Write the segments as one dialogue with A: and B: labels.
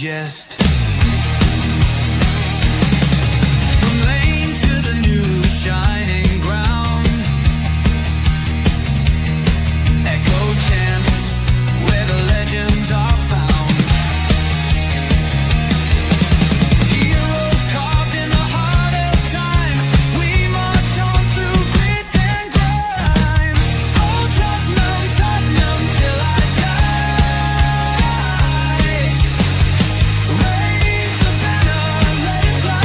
A: digest. From lane to the new shining ground, echo chants where the legends are found. Heroes carved in the heart of time, we march on through grit and grime. Oh Tottenham, Tottenham till I die. Raise the banner, let it fly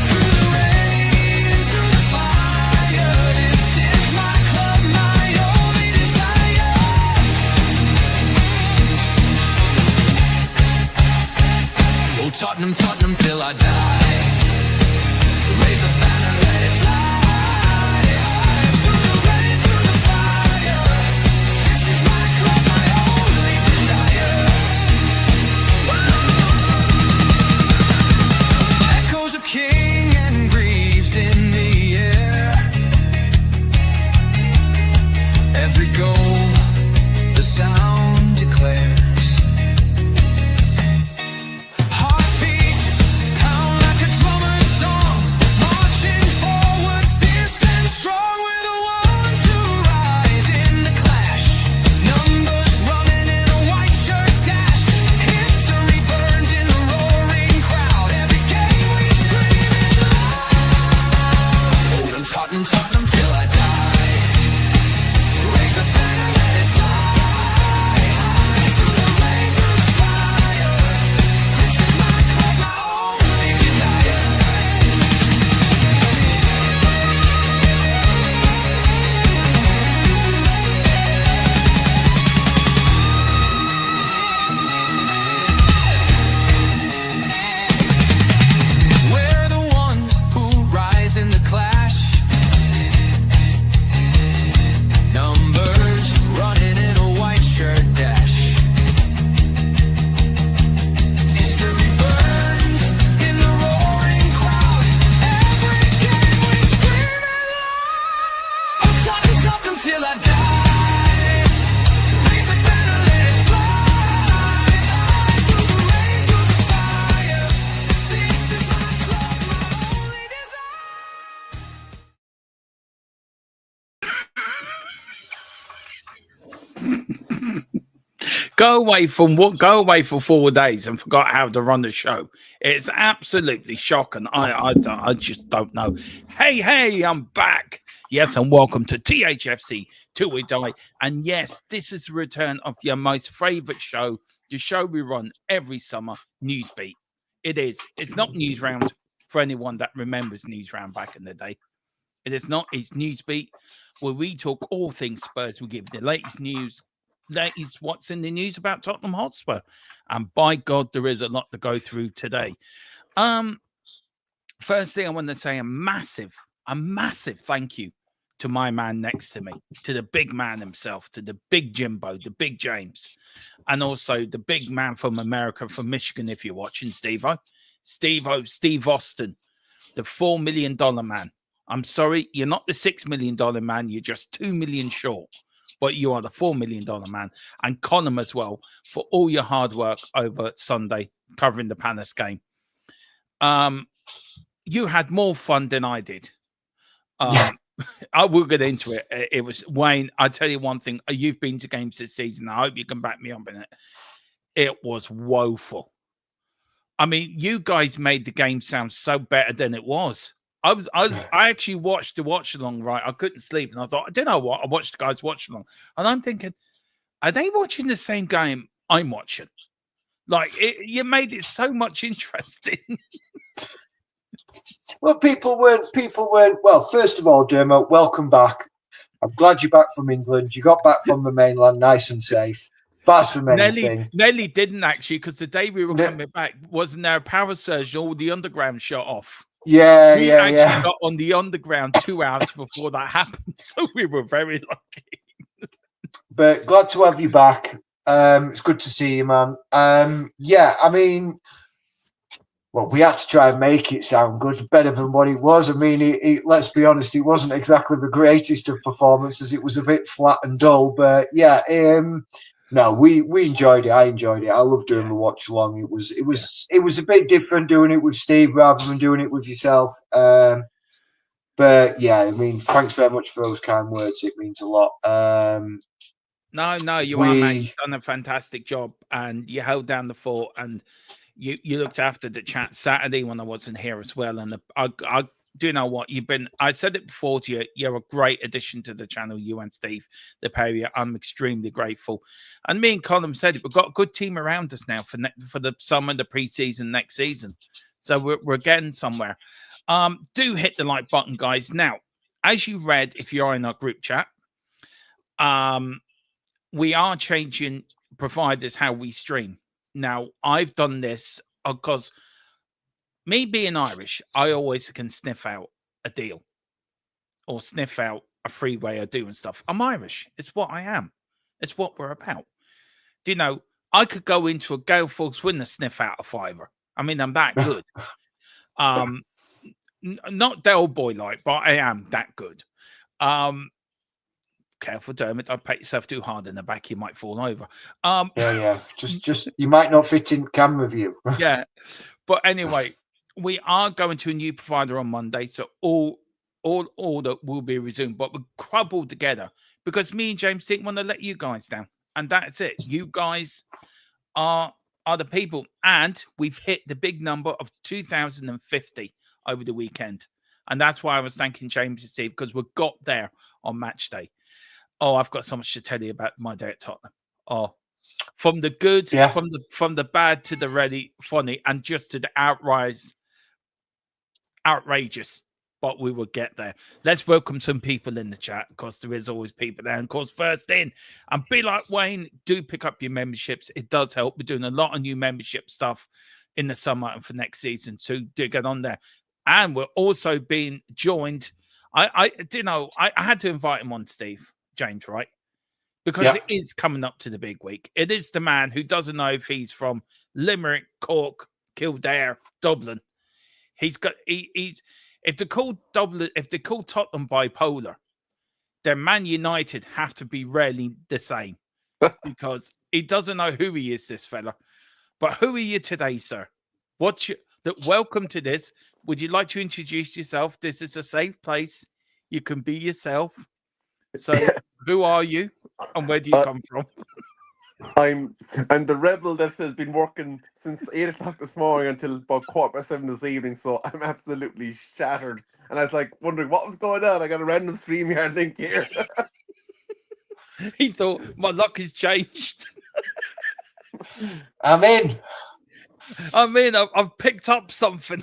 A: through the rain, through the fire. This is my club, my only desire. Oh Tottenham, Tottenham till I die. Raise the banner, let it fly through the rain, through the fire. This is my club, my only desire. Echoes of King and Greaves in the air. Every goal, the sound declares. Heartbeats pound like a drummer's song, marching forward, fierce and strong. We're the ones who rise in the clash. Numbers running in a white shirt dash. History burns in the roaring crowd. Every game we scream it loud. Oh, I'm Tottenham, Tottenham till I die. Raise the banner, let it fly through the rain, through the fire. This is my club, my only desire. We're the ones who rise in the clash. Numbers running in a white shirt dash. History burns in the roaring crowd. Every game we scream it loud. I'm Tottenham, Tottenham till I die. Raise the banner, let it fly through the rain, through the fire. This is my club, my only desire.
B: Go away for 4 days and forgot how to run the show. It's absolutely shocking. I just don't know. Hey, I'm back. Yes, and welcome to THFC Till We Die. And yes, this is the return of your most favorite show, the show we run every summer, Newsbeat. It is. It's not News Round for anyone that remembers News Round back in the day. It is not. It's Newsbeat, where we talk all things Spurs. We give the latest news, latest what's in the news about Tottenham Hotspur. And by God, there is a lot to go through today. Firstly, I want to say a massive thank you to my man next to me, to the big man himself, to the big Jimbo, the big James, and also the big man from America, from Michigan, if you're watching, Steve-O. Steve Austin, the $4 million man. I'm sorry, you're not the $6 million man. You're just $2 million short, but you are the $4 million man. And Conham as well, for all your hard work over Sunday covering the Palace game. You had more fun than I did. I will get into it. It was Wayne. I tell you one thing. You've been to games this season. I hope you can back me up in it. It was woeful. I mean, you guys made the game sound so better than it was. I actually watched the watch along. Right, I couldn't sleep, and I thought, I don't know what. I watched the guys watch along, and I'm thinking, are they watching the same game I'm watching? Like, you made it so much interesting.
C: Well, people weren't. Well, first of all, Dermot, welcome back. I'm glad you're back from England. You got back from the mainland nice and safe. That's the main thing.
B: Nelly didn't actually, because the day we were coming back, wasn't there a power surge? All the underground shut off. We actually got on the underground 2 hours before that happened, so we were very lucky.
C: But glad to have you back. It's good to see you, man. Yeah, I mean, well, we had to try and make it sound good, better than what it was. I mean, let's be honest, it wasn't exactly the greatest of performances. It was a bit flat and dull, but yeah, No, we enjoyed it. I enjoyed it. I love doing the watch along. It was a bit different doing it with Steve rather than doing it with yourself. But yeah, I mean, thanks very much for those kind words. It means a lot.
B: No, you are, man. You've done a fantastic job, and you held down the fort, and you looked after the chat Saturday when I wasn't here as well. And I do know what you've been. I said it before to you. You're a great addition to the channel. You and Steve, the pair of you. I'm extremely grateful. And me and Colin said it. We've got a good team around us now for the summer, the preseason, next season. So we're getting somewhere. Do hit the like button, guys. Now, as you read, if you're in our group chat, we are changing providers how we stream. Now, I've done this because me being Irish, I always can sniff out a deal or sniff out a free way of doing stuff. I'm Irish. It's what I am. It's what we're about. Do you know, I could go into a Gale Force win and sniff out a fiver. I mean, I'm that good. Not Del Boy like, but I am that good. Careful, Dermot. Don't pat yourself too hard in the back. You might fall over.
C: Yeah. Just you might not fit in camera view.
B: Yeah. But anyway, we are going to a new provider on Monday. So all order will be resumed. But we're crumbled together because me and James didn't want to let you guys down. And that's it. You guys are the people. And we've hit the big number of 2,050 over the weekend. And that's why I was thanking James and Steve, because we got there on match day. Oh, I've got so much to tell you about my day at Tottenham. Oh, from the good, from the bad to the really funny, and just to the outrageous. But we will get there. Let's welcome some people in the chat, because there is always people there. And of course, first in, and be like Wayne, do pick up your memberships. It does help. We're doing a lot of new membership stuff in the summer and for next season. So do get on there. And we're also being joined. I had to invite him on, Steve. James, right? Because it is coming up to the big week. It is the man who doesn't know if he's from Limerick, Cork, Kildare, Dublin. If they call Tottenham bipolar, then Man United have to be really the same. Because he doesn't know who he is, this fella. But who are you today, sir? Welcome to this. Would you like to introduce yourself? This is a safe place. You can be yourself. So, who are you, and where do you come from?
D: I'm the rebel that has been working since 8 o'clock this morning until about 7:15 this evening. So I'm absolutely shattered, and I was like wondering what was going on. I got a random StreamYard link here.
B: He thought my luck has changed.
C: I'm in.
B: I've picked up something.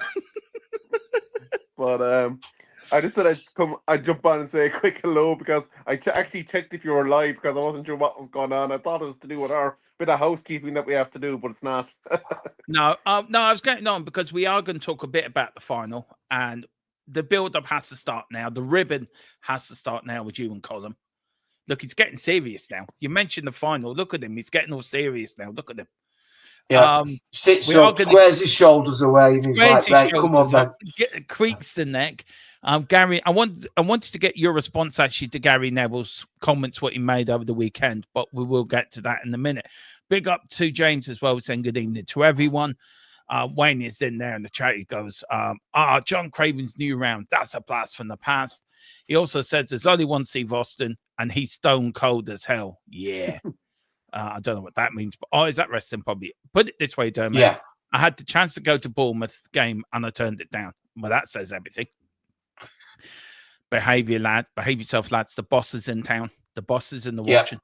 D: But I just said I'd jump on and say a quick hello, because I actually checked if you were live, because I wasn't sure what was going on. I thought it was to do with our bit of housekeeping that we have to do, but it's not.
B: No, I was getting on because we are going to talk a bit about the final, and the build-up has to start now. The ribbon has to start now with you and Colin. Look, he's getting serious now. You mentioned the final. Look at him. He's getting all serious now. Look at him.
C: Yeah, sits up, squares his shoulders away, and he's like, right, come on, man.
B: Creaks the neck. Gary, I wanted to get your response actually to Gary Neville's comments, what he made over the weekend, but we will get to that in a minute. Big up to James as well, saying good evening to everyone. Wayne is in there in the chat. He goes, John Craven's new round. That's a blast from the past. He also says there's only one Steve Austin, and he's stone cold as hell. Yeah. I don't know what that means, but is that wrestling? Probably. Put it this way, Dermot.
C: Yeah.
B: I had the chance to go to Bournemouth game and I turned it down. Well, that says everything. Behave yourself, lads. The boss is in town. The boss is in the watching.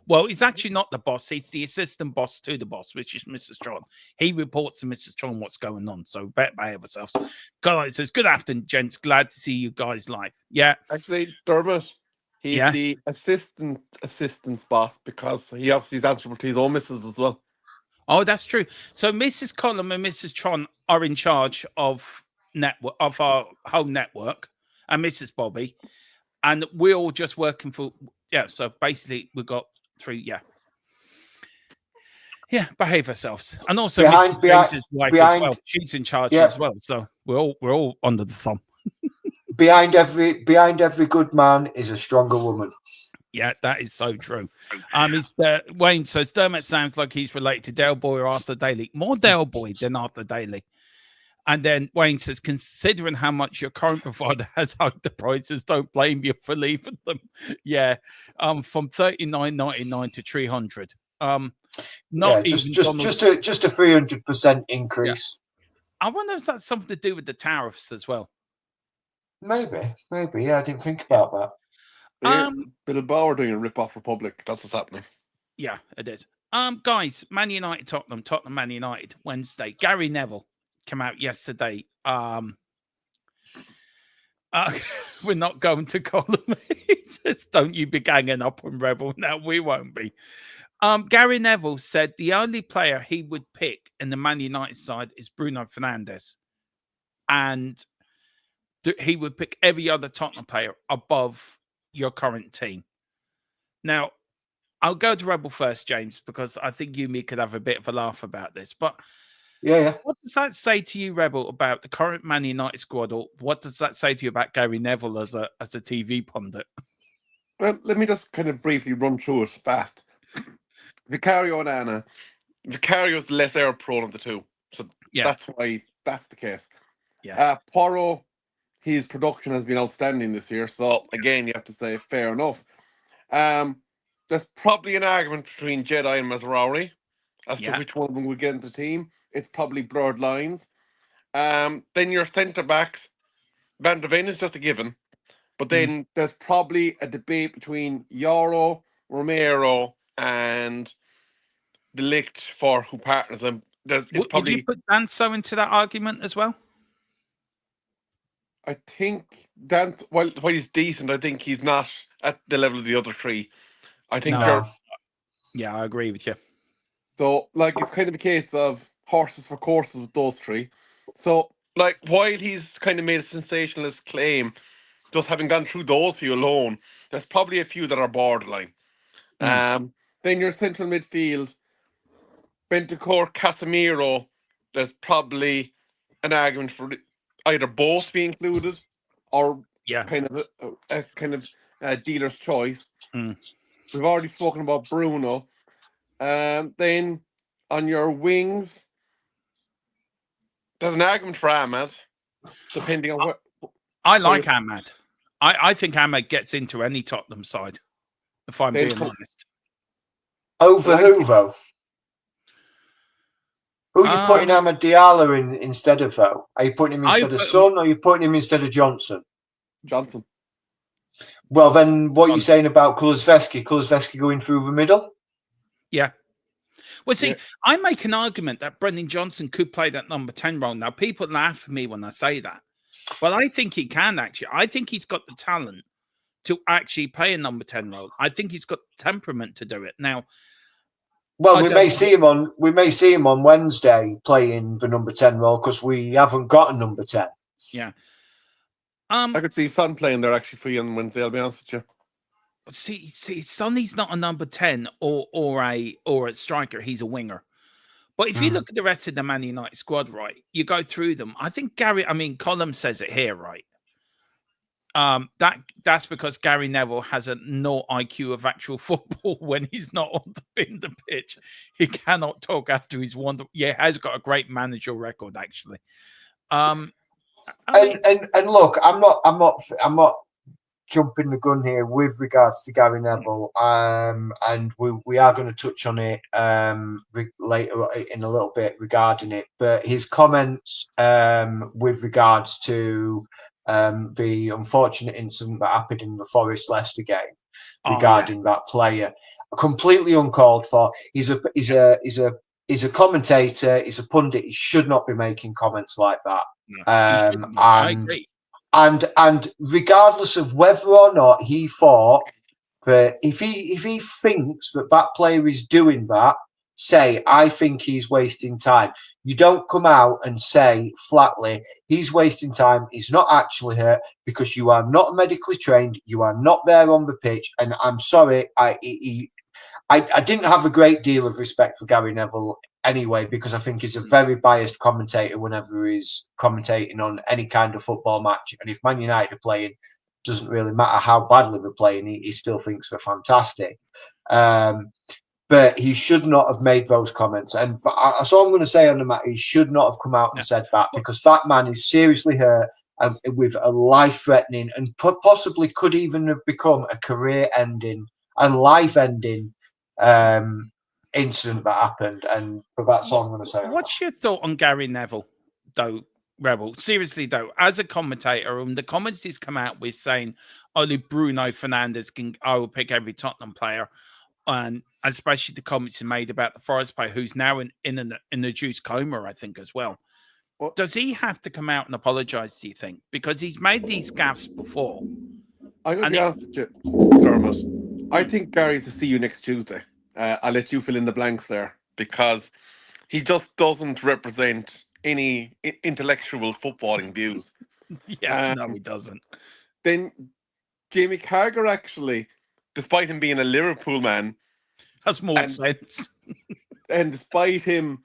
B: Well, he's actually not the boss. He's the assistant boss to the boss, which is Mr. Strong. He reports to Mr. Strong what's going on. So better behave ourselves. Guys, says, good afternoon, gents. Glad to see you guys live. Yeah.
D: Actually, Dermot, he's the assistant's boss, because he obviously is answerable to his own missus as well.
B: Oh, that's true. So Mrs. Colum and Mrs. Tron are in charge of our whole network, and Mrs. Bobby, and we're all just working for so basically we've got 3 behave ourselves. And also Mrs. James's wife as well. She's in charge as well. So we're all under the thumb.
C: behind every good man is a stronger woman.
B: Yeah, that is so true. Wayne says Dermot sounds like he's related to Del Boy or Arthur Daly. More Del Boy than Arthur Daly. And then Wayne says, considering how much your current provider has hugged the prices, don't blame you for leaving them. Yeah, from $39.99 to $300. Not
C: just
B: even
C: just a 300% increase.
B: Yeah. I wonder if that's something to do with the tariffs as well.
C: Maybe. Yeah, I didn't think about that.
D: Bilbao are doing a rip-off Republic. That's what's happening.
B: Yeah, it is. Guys, Man United, Tottenham, Man United, Wednesday. Gary Neville came out yesterday. We're not going to call him. He says, don't you be ganging up on Rebel. No, we won't be. Gary Neville said the only player he would pick in the Man United side is Bruno Fernandes. And he would pick every other Tottenham player above your current team. Now, I'll go to Rebel first, James, because I think you and me could have a bit of a laugh about this. But
C: yeah.
B: What does that say to you, Rebel, about the current Man United squad, or what does that say to you about Gary Neville as a TV pundit?
D: Well, let me just kind of briefly run through it fast. Vicario and Anna. Vicario's the less error prone of the two, so that's why that's the case.
B: Yeah.
D: Porro, his production has been outstanding this year, so again, you have to say fair enough. There's probably an argument between Jedi and Mazraoui as to which one of them would get into the team. It's probably blurred lines. Then your centre backs, Van der Ven is just a given, but then there's probably a debate between Yoro, Romero, and De Ligt for who partners them.
B: Would you put Danso into that argument as well?
D: I think Dan, while he's decent, I think he's not at the level of the other three. I think
B: yeah, I agree with you.
D: So, like, it's kind of a case of horses for courses with those three. So, like, while he's kind of made a sensationalist claim, just having gone through those few alone, there's probably a few that are borderline. Then your central midfield, Bentancur, Casemiro, there's probably an argument for either both be included or kind of a dealer's choice. We've already spoken about Bruno. Then on your wings, there's an argument for Ahmad, depending on what.
B: I like Ahmad. I think Ahmad gets into any Tottenham side, if I'm being honest.
C: Over who, though? Who are you putting Ahmad Diallo in instead of, though? Are you putting him instead of Son, or are you putting him instead of Johnson?
D: Johnson.
C: Well, then what are you saying about Kulusevski? Kulusevski going through the middle?
B: Yeah. Well, see, I make an argument that Brendan Johnson could play that number 10 role. Now, people laugh at me when I say that. But I think he can, actually. I think he's got the talent to actually play a number 10 role. I think he's got the temperament to do it. Now,
C: well, we may see him on Wednesday playing the number 10 role because we haven't got a number 10.
B: Yeah.
D: I could see Son playing there actually for you on Wednesday, I'll be honest with you.
B: See, Sonny's not a number 10 or a striker. He's a winger. But if you look at the rest of the Man United squad, right, you go through them. I think Colm says it here, right? That's because Gary Neville has a no IQ of actual football when he's not on the pitch. He cannot talk after he's won. Has got a great managerial record, actually.
C: And look, I'm not jumping the gun here with regards to Gary Neville, and we are going to touch on it later in a little bit regarding it. But his comments with regards to the unfortunate incident that happened in the Forest Leicester game regarding that player, completely uncalled for. He's a commentator. He's a pundit. He should not be making comments like that.
B: I agree.
C: And regardless of whether or not he thought that if he thinks that player is doing that, say, I think he's wasting time. You don't come out and say flatly, he's wasting time. He's not actually hurt, because you are not medically trained. You are not there on the pitch. And I'm sorry, I didn't have a great deal of respect for Gary Neville anyway, because I think he's a very biased commentator whenever he's commentating on any kind of football match. And if Man United are playing, doesn't really matter how badly they're playing, he still thinks they're fantastic. But he should not have made those comments. And that's all I'm going to say on the matter. He should not have come out and said that, because that man is seriously hurt with a life-threatening and possibly could even have become a career-ending and life-ending incident that happened. And that's all I'm going to say.
B: What's your thought on Gary Neville, though, Rebel? Seriously, though, as a commentator, and the comments he's come out with saying only Bruno Fernandes I will pick every Tottenham player, and especially the comments he made about the Forest player, who's now in a juice coma, I think, as well.
D: What?
B: Does he have to come out and apologise, do you think? Because he's made these gaffes before.
D: I'm going to be honest with you, Dermot. I think Gary's to see you next Tuesday. I'll let you fill in the blanks there, because he just doesn't represent any intellectual footballing views.
B: Yeah, no, he doesn't.
D: Then Jamie Carragher, actually, despite him being a Liverpool man,
B: has more sense.
D: And despite him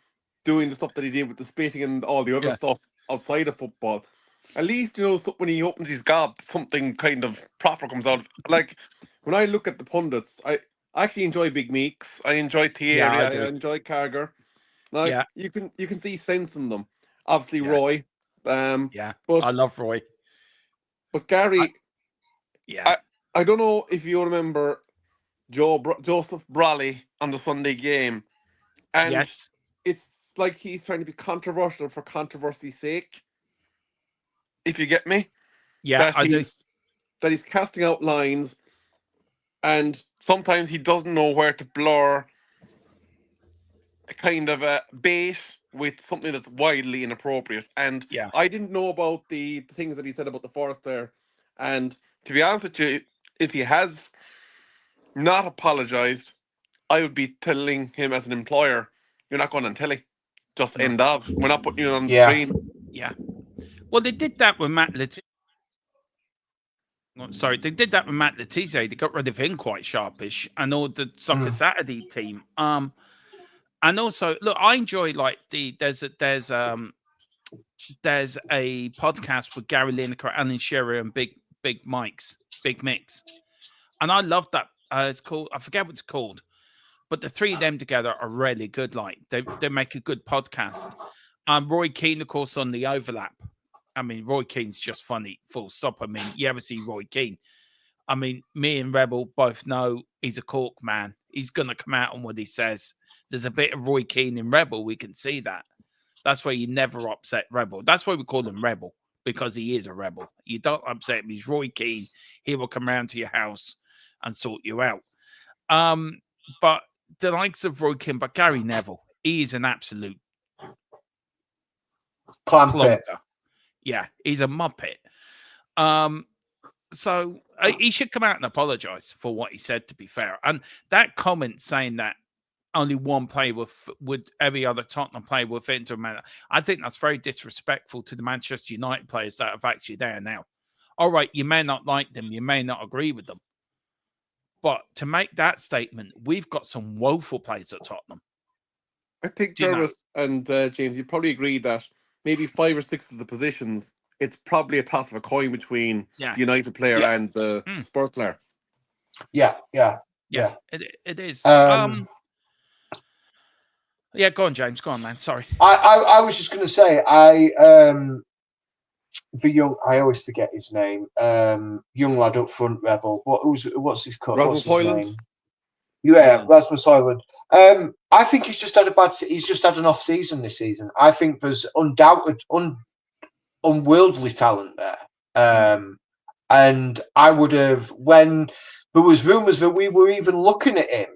D: doing the stuff that he did with the spitting and all the other stuff outside of football, at least, you know, when he opens his gob, something kind of proper comes out. Like, when I look at the pundits, I actually enjoy Big Meeks. I enjoy Thierry. I enjoy Carragher. Like, you can see sense in them. Obviously, Roy. But
B: I love Roy.
D: But Gary, I don't know if you remember Joseph Brawley on the Sunday game. And it's like he's trying to be controversial for controversy's sake. If you get me?
B: Yeah, I do.
D: That he's casting out lines, and sometimes he doesn't know where to blur a kind of a bait with something that's wildly inappropriate. And I didn't know about the things that he said about the Forest there. And to be honest with you, if he has not apologised, I would be telling him as an employer, you're not going on telly. Just end of. We're not putting you on the screen.
B: Yeah. Well, they did that with Matt Letizia. Sorry, they did that with Matt Letizia. They got rid of him quite sharpish, and all the Soccer Saturday team. And also, look, I enjoy like there's a podcast with Gary Lineker, Alan Shearer, and Big Mix, and I love that. It's called, I forget what it's called, but the three of them together are really good. Like they make a good podcast. Roy Keane, of course, on the overlap. I mean, Roy Keane's just funny, full stop. I mean, you ever see Roy Keane? I mean, me and Rebel both know he's a cork man. He's going to come out on what he says. There's a bit of Roy Keane in Rebel. We can see that. That's why you never upset Rebel. That's why we call him Rebel, because he is a rebel. You don't upset him. He's Roy Keane. He will come round to your house and sort you out. But the likes of Roy Keane, but Gary Neville, he is an absolute
C: plonker.
B: Yeah, he's a muppet. So he should come out and apologise for what he said, to be fair. And that comment saying that only one player would every other Tottenham player will fit into a man, I think that's very disrespectful to the Manchester United players that are actually there now. All right, you may not like them, you may not agree with them, but to make that statement, we've got some woeful players at Tottenham.
D: I think, Jarvis and James, you probably agree that maybe 5 or 6 of the positions, it's probably a toss of a coin between the United player and the Spurs player.
C: Yeah.
B: It is. Yeah, go on, James. Go on, man. Sorry.
C: I was just going to say, the young, I always forget his name. Young lad up front, Rebel. What's his name? Yeah, Rasmus Højlund. I think he's just had an off season this season. I think there's undoubted, unworldly talent there. And I would have, when there was rumours that we were even looking at him,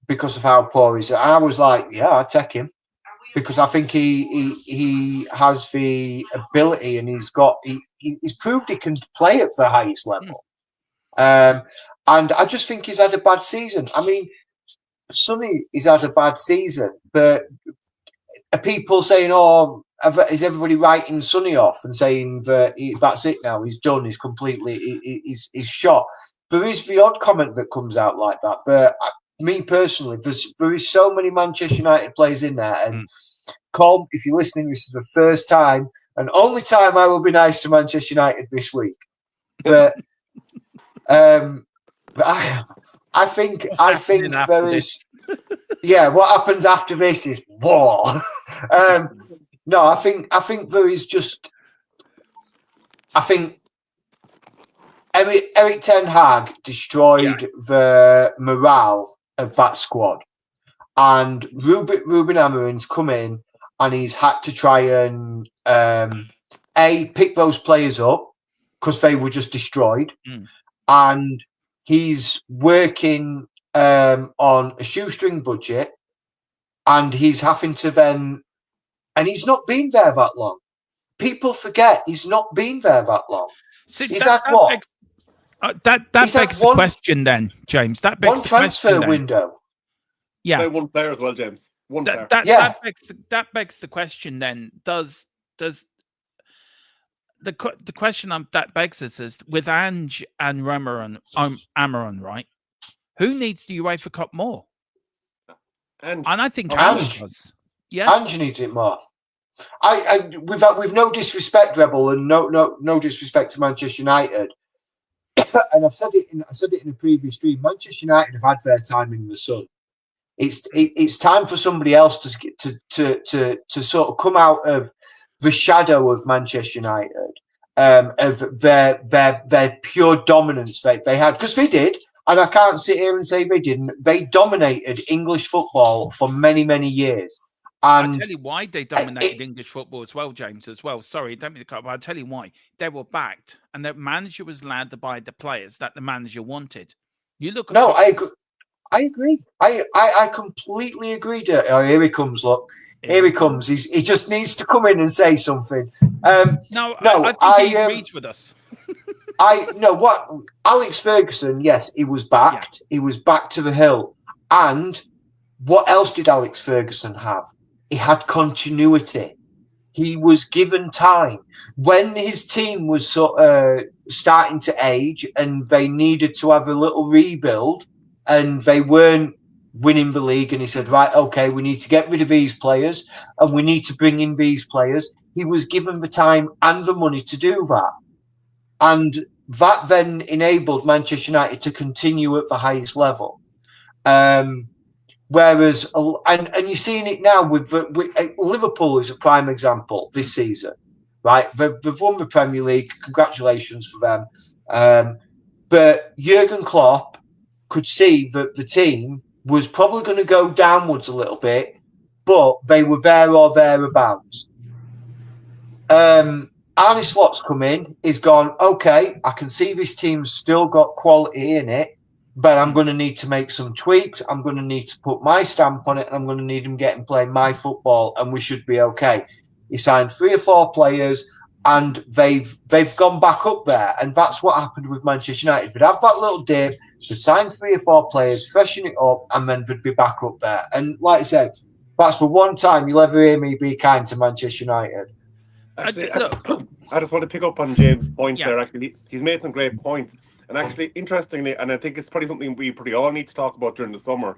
C: because of how poor he's, I was like, yeah, I'd take him, because I think he has the ability, and he's proved he can play at the highest level. And I just think he's had a bad season. I mean, Sonny has had a bad season, but are people saying, "Oh, is everybody writing Sonny off and saying that that's it now? He's done. He's completely he's shot." there is the odd comment that comes out like that, but me personally, there is so many Manchester United players in there, and Colm, if you're listening, this is the first time and only time I will be nice to Manchester United this week. But I think there is. Yeah, what happens after this is war. No, I think there is just. I think Eric Ten Hag destroyed the morale of that squad, and Ruben Amorim's come in and he's had to try and pick those players up because they were just destroyed, and he's working on a shoestring budget, and he's having to then, and he's not been there that long. People forget he's not been there that long.
B: So
C: he's had what?
B: That begs the question then, James. That begs
C: one transfer window.
B: Yeah,
D: one player as well, James. One player.
B: That begs the question then. Does the question that begs us is with Ange and Amaron, right? Who needs the UEFA Cup more? And I think Ange does. Yeah,
C: Ange needs it more. With no disrespect, Rebel, and no disrespect to Manchester United, and I said it in a previous stream. Manchester United have had their time in the sun. It's time for somebody else to sort of come out of the shadow of Manchester United, of their pure dominance they had, because they did, and I can't sit here and say they didn't. They dominated English football for many years. And
B: I'll tell you why they dominated English football as well, James, as well. Sorry, don't mean to cut, but I'll tell you why. They were backed, and the manager was allowed to buy the players that the manager wanted. You look at
C: I agree. I completely agree. Oh, here he comes, look. Here he comes. He just needs to come in and say something. I think he agrees with us. What Alex Ferguson, yes, he was backed. Yeah. He was back to the hill. And what else did Alex Ferguson have? He had continuity. He was given time. When his team was starting to age and they needed to have a little rebuild and they weren't winning the league, and he said, right, okay, we need to get rid of these players and we need to bring in these players. He was given the time and the money to do that. And that then enabled Manchester United to continue at the highest level. Whereas, and you're seeing it now with Liverpool is a prime example this season, right? They've won the Premier League. Congratulations for them. But Jurgen Klopp could see that the team was probably going to go downwards a little bit, but they were there or thereabouts. Arne Slot's come in. He's gone, okay, I can see this team's still got quality in it, but I'm going to need to make some tweaks. I'm going to need to put my stamp on it, and I'm going to need them playing my football, and we should be okay. He signed 3 or 4 players, and they've gone back up there, and that's what happened with Manchester United. They'd have that little dip, they'd sign 3 or 4 players, freshen it up, and then they'd be back up there. And like I said, that's the one time you'll ever hear me be kind to Manchester United.
D: Actually, I just want to pick up on James' points there. Actually, he's made some great points. And actually, interestingly, and I think it's probably something we pretty all need to talk about during the summer,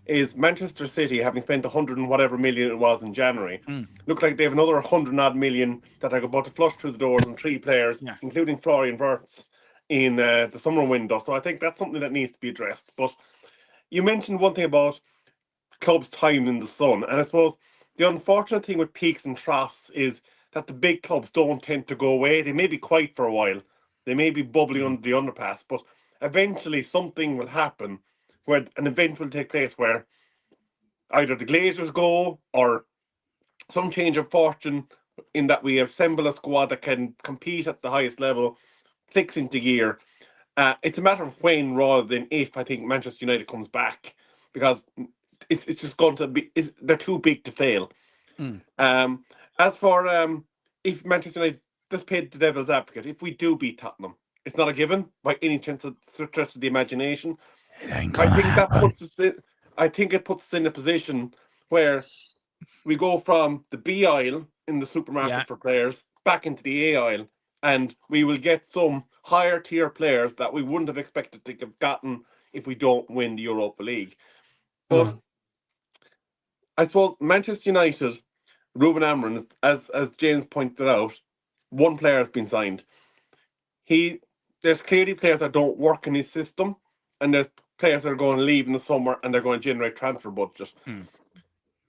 D: is Manchester City, having spent 100 and whatever million it was in January, look like they have another 100 odd million that are about to flush through the doors on 3 players, including Florian Wirtz, in the summer window. So I think that's something that needs to be addressed. But you mentioned one thing about clubs' time in the sun, and I suppose the unfortunate thing with peaks and troughs is that the big clubs don't tend to go away. They may be quiet for a while. They may be bubbling under the underpass, but eventually something will happen where an event will take place where either the Glazers go or some change of fortune in that we assemble a squad that can compete at the highest level, clicks into gear. It's a matter of when rather than if. I think Manchester United comes back, because it's just going to be, they're too big to fail. As for if Manchester United, let's play the devil's advocate. If we do beat Tottenham, it's not a given by any chance of stretch of the imagination. I think it puts us in a position where we go from the B aisle in the supermarket for players back into the A aisle and we will get some higher tier players that we wouldn't have expected to have gotten if we don't win the Europa League. But I suppose Manchester United, Ruben Amorim, as James pointed out, one player has been signed. There's clearly players that don't work in his system, and there's players that are going to leave in the summer and they're going to generate transfer budget.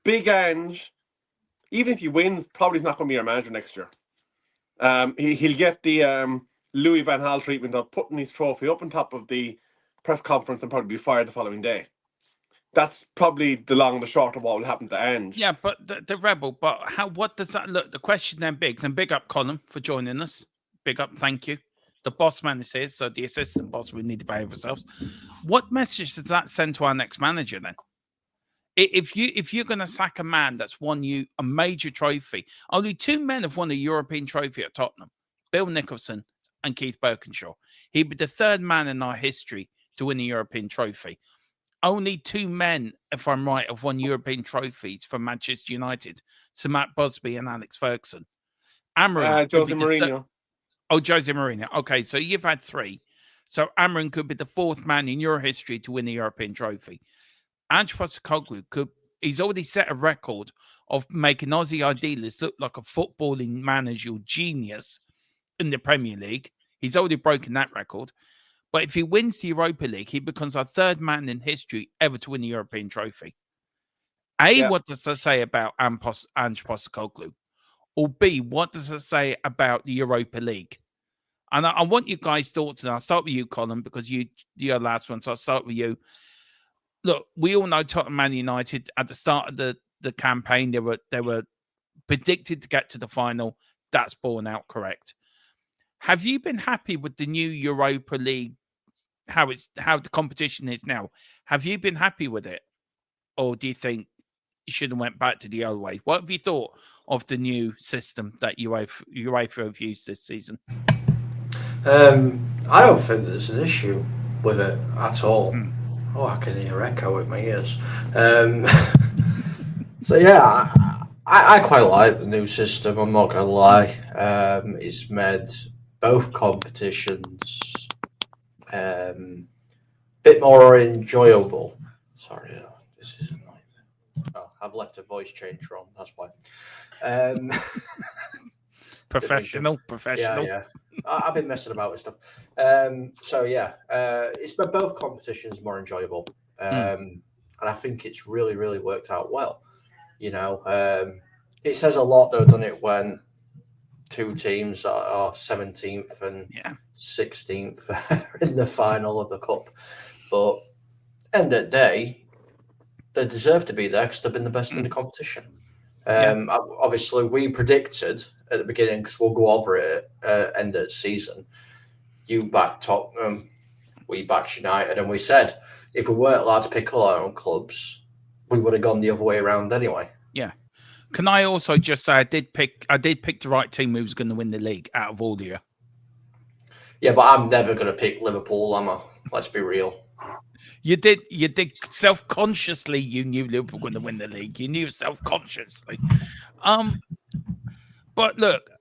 D: Big Ange, even if he wins, probably is not going to be our manager next year. He'll get the Louis van Gaal treatment of putting his trophy up on top of the press conference and probably be fired the following day. That's probably the long and the short of what will happen to Ange.
B: Yeah, but the Rebel, but what does that look? The question then begs, and big up Colin for joining us. Big up, thank you. The boss man is here, so the assistant boss, we need to behave ourselves. What message does that send to our next manager then? If you're going to sack a man that's won you a major trophy, only 2 men have won a European trophy at Tottenham, Bill Nicholson and Keith Birkinshaw. He'd be the 3rd man in our history to win a European trophy. Only 2 men, if I'm right, have won European trophies for Manchester United. So Matt Busby and Alex Ferguson. Amorim,
D: Jose Mourinho.
B: Jose Mourinho. Okay, so you've had 3. So Amorim could be the 4th man in your history to win a European trophy. Ange Postecoglou he's already set a record of making Aussie idealists look like a footballing managerial genius in the Premier League. He's already broken that record. But if he wins the Europa League, he becomes our 3rd man in history ever to win a European trophy. What does that say about Ange Postecoglou? Or B, what does it say about the Europa League? And I want you guys' thoughts, and I'll start with you, Colin, because you're last one, so I'll start with you. Look, we all know Tottenham Man United at the start of the campaign, they were predicted to get to the final. That's borne out correct. Have you been happy with the new Europa League, how the competition is now? Have you been happy with it? Or do you think you should have went back to the old way? What have you thought of the new system that UEFA have used this season?
E: I don't think there's an issue with it at all. Oh, I can hear echo in my ears. So yeah, I quite like the new system. I'm not gonna lie. It's made both competitions a bit more enjoyable. Sorry, this is annoying. Oh, I've left a voice changer on. That's why.
B: Professional.
E: Yeah. I've been messing about with stuff. So yeah, it's made both competitions more enjoyable, and I think it's really, really worked out well. You know, it says a lot though, doesn't it, when 2 teams are 17th and 16th are in the final of the cup. But end of the day, they deserve to be there because they've been the best in the competition. Obviously, we predicted at the beginning, because we'll go over it at end of the season, you backed Tottenham, we backed United, and we said if we weren't allowed to pick our own clubs, we would have gone the other way around anyway.
B: Yeah. Can I also just say I did pick the right team who was going to win the league out of all the year.
E: Yeah, but I'm never going to pick Liverpool, am I? Let's be real.
B: You did self-consciously. You knew Liverpool were going to win the league. You knew self-consciously. But look,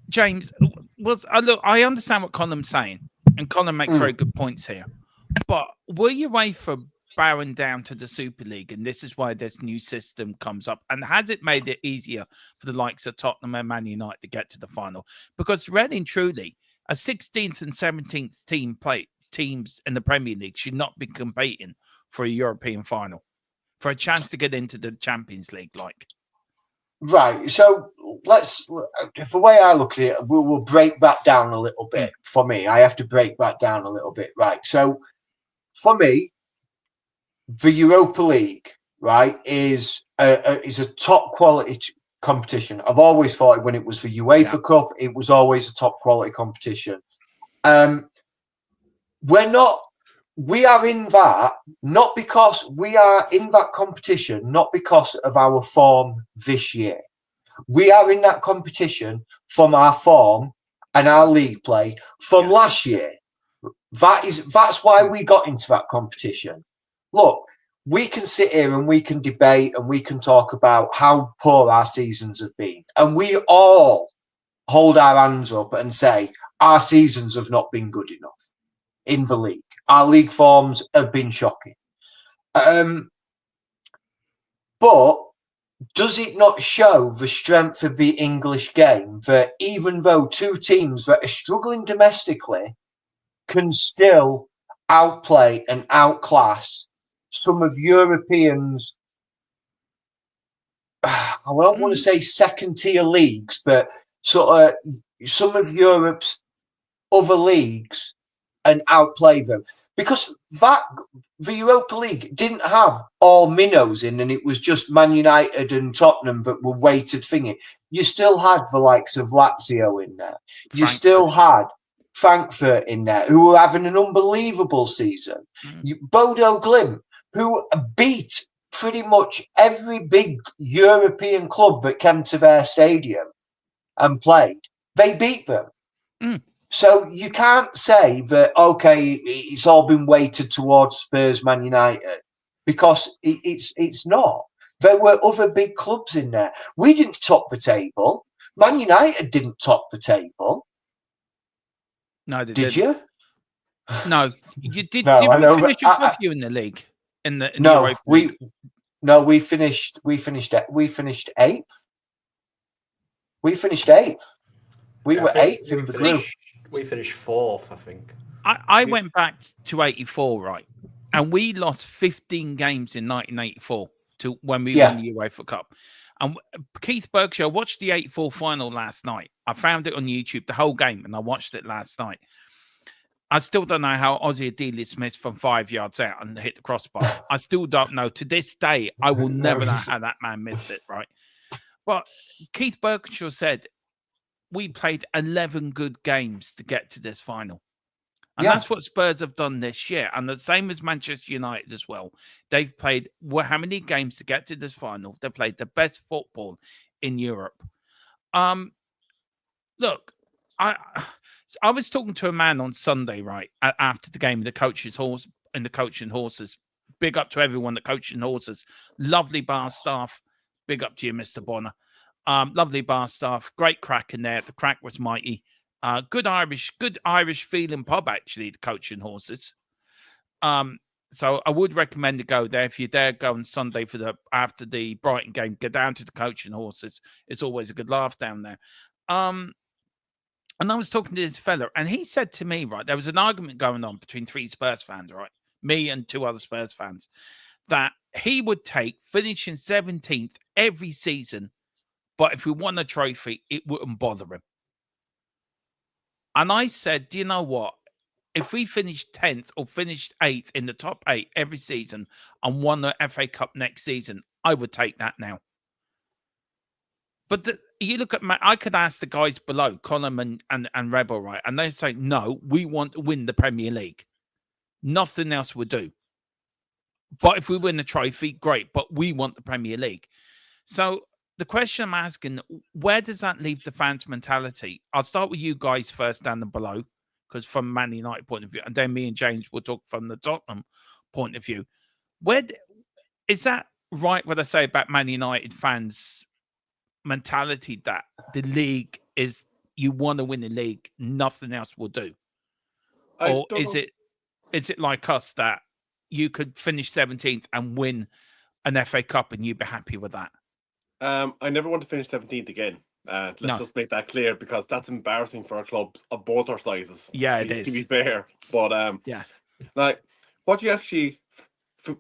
B: James, I understand what Colin's saying, and Colin makes very good points here. But were you away for bowing down to the Super League, and this is why this new system comes up? And has it made it easier for the likes of Tottenham and Man United to get to the final? Because really and truly, a 16th and 17th teams in the Premier League should not be competing for a European final, for a chance to get into the Champions League,
C: Right. So the way I look at it, we'll break that down a little bit. For me, I have to break that down a little bit. Right. So for me, the Europa League, right, is a top quality competition. I've always thought when it was the UEFA Cup, it was always a top quality competition. We are in that, not because we are in that competition, not because of our form this year. We are in that competition from our form and our league play from last year. That's why we got into that competition. Look, we can sit here and we can debate and we can talk about how poor our seasons have been. And we all hold our hands up and say our seasons have not been good enough in the league. Our league forms have been shocking. But does it not show the strength of the English game that even though two teams that are struggling domestically can still outplay and outclass some of Europeans, I don't want to say second tier leagues, but sort of some of Europe's other leagues and outplay them? Because the Europa League didn't have all minnows in, and it was just Man United and Tottenham that were weighted thingy. You still had the likes of Lazio in there. You still had Frankfurt in there, who were having an unbelievable season. Bodo Glimt, who beat pretty much every big European club that came to their stadium and played. They beat them. So you can't say that, okay, it's all been weighted towards Spurs, Man United, because it's not. There were other big clubs in there. We didn't top the table. Man United didn't top the table.
B: No, they
C: did
B: didn't.
C: you?
B: No, you did.
C: No,
B: did
C: I
B: we
C: know,
B: finish
C: but
B: above you in the league? In the
C: No,
B: Europa League?
C: we finished eighth. We finished eighth. We were eighth in the group.
E: We finished fourth, I think.
B: I went back to 84, right? And we lost 15 games in 1984 to when we won the UEFA Cup. And Keith Berkshire watched the 84 final last night. I found it on YouTube, the whole game, and I watched it last night. I still don't know how Ozzy Adilis missed from 5 yards out and hit the crossbar. I still don't know. To this day, I will never know how that man missed it, right? But Keith Berkshire said, we played 11 good games to get to this final. And that's what Spurs have done this year. And the same as Manchester United as well. They've played how many games to get to this final? They played the best football in Europe. Look, I was talking to a man on Sunday, right, after the game, the coach's horse and the coaching horses. Big up to everyone that coaching horses. Lovely bar staff. Big up to you, Mr. Bonner. Lovely bar staff, great crack in there. The crack was mighty. Good Irish feeling pub, actually, the Coaching Horses. So I would recommend to go there. If you're there, go on Sunday after the Brighton game, go down to the Coaching Horses. It's always a good laugh down there. And I was talking to this fella, and he said to me, right, there was an argument going on between 3 Spurs fans, right, me and 2 other Spurs fans, that he would take finishing 17th every season, but if we won a trophy, it wouldn't bother him. And I said, do you know what? If we finished 10th or finished 8th in the top 8 every season and won the FA Cup next season, I would take that now. But you look at, I could ask the guys below, Colin and Rebel, right? And they say, no, we want to win the Premier League. Nothing else would do. But if we win the trophy, great. But we want the Premier League. So the question I'm asking, where does that leave the fans' mentality? I'll start with you guys first down and below, because from Man United point of view, and then me and James will talk from the Tottenham point of view. Where is that right? What I say about Man United fans' mentality that the league is, you want to win the league, nothing else will do, or is it like us that you could finish 17th and win an FA Cup and you'd be happy with that?
D: I never want to finish 17th again. Let's just make that clear, because that's embarrassing for our clubs of both our sizes.
B: Yeah, it is.
D: To be fair, but
B: yeah,
D: like what you actually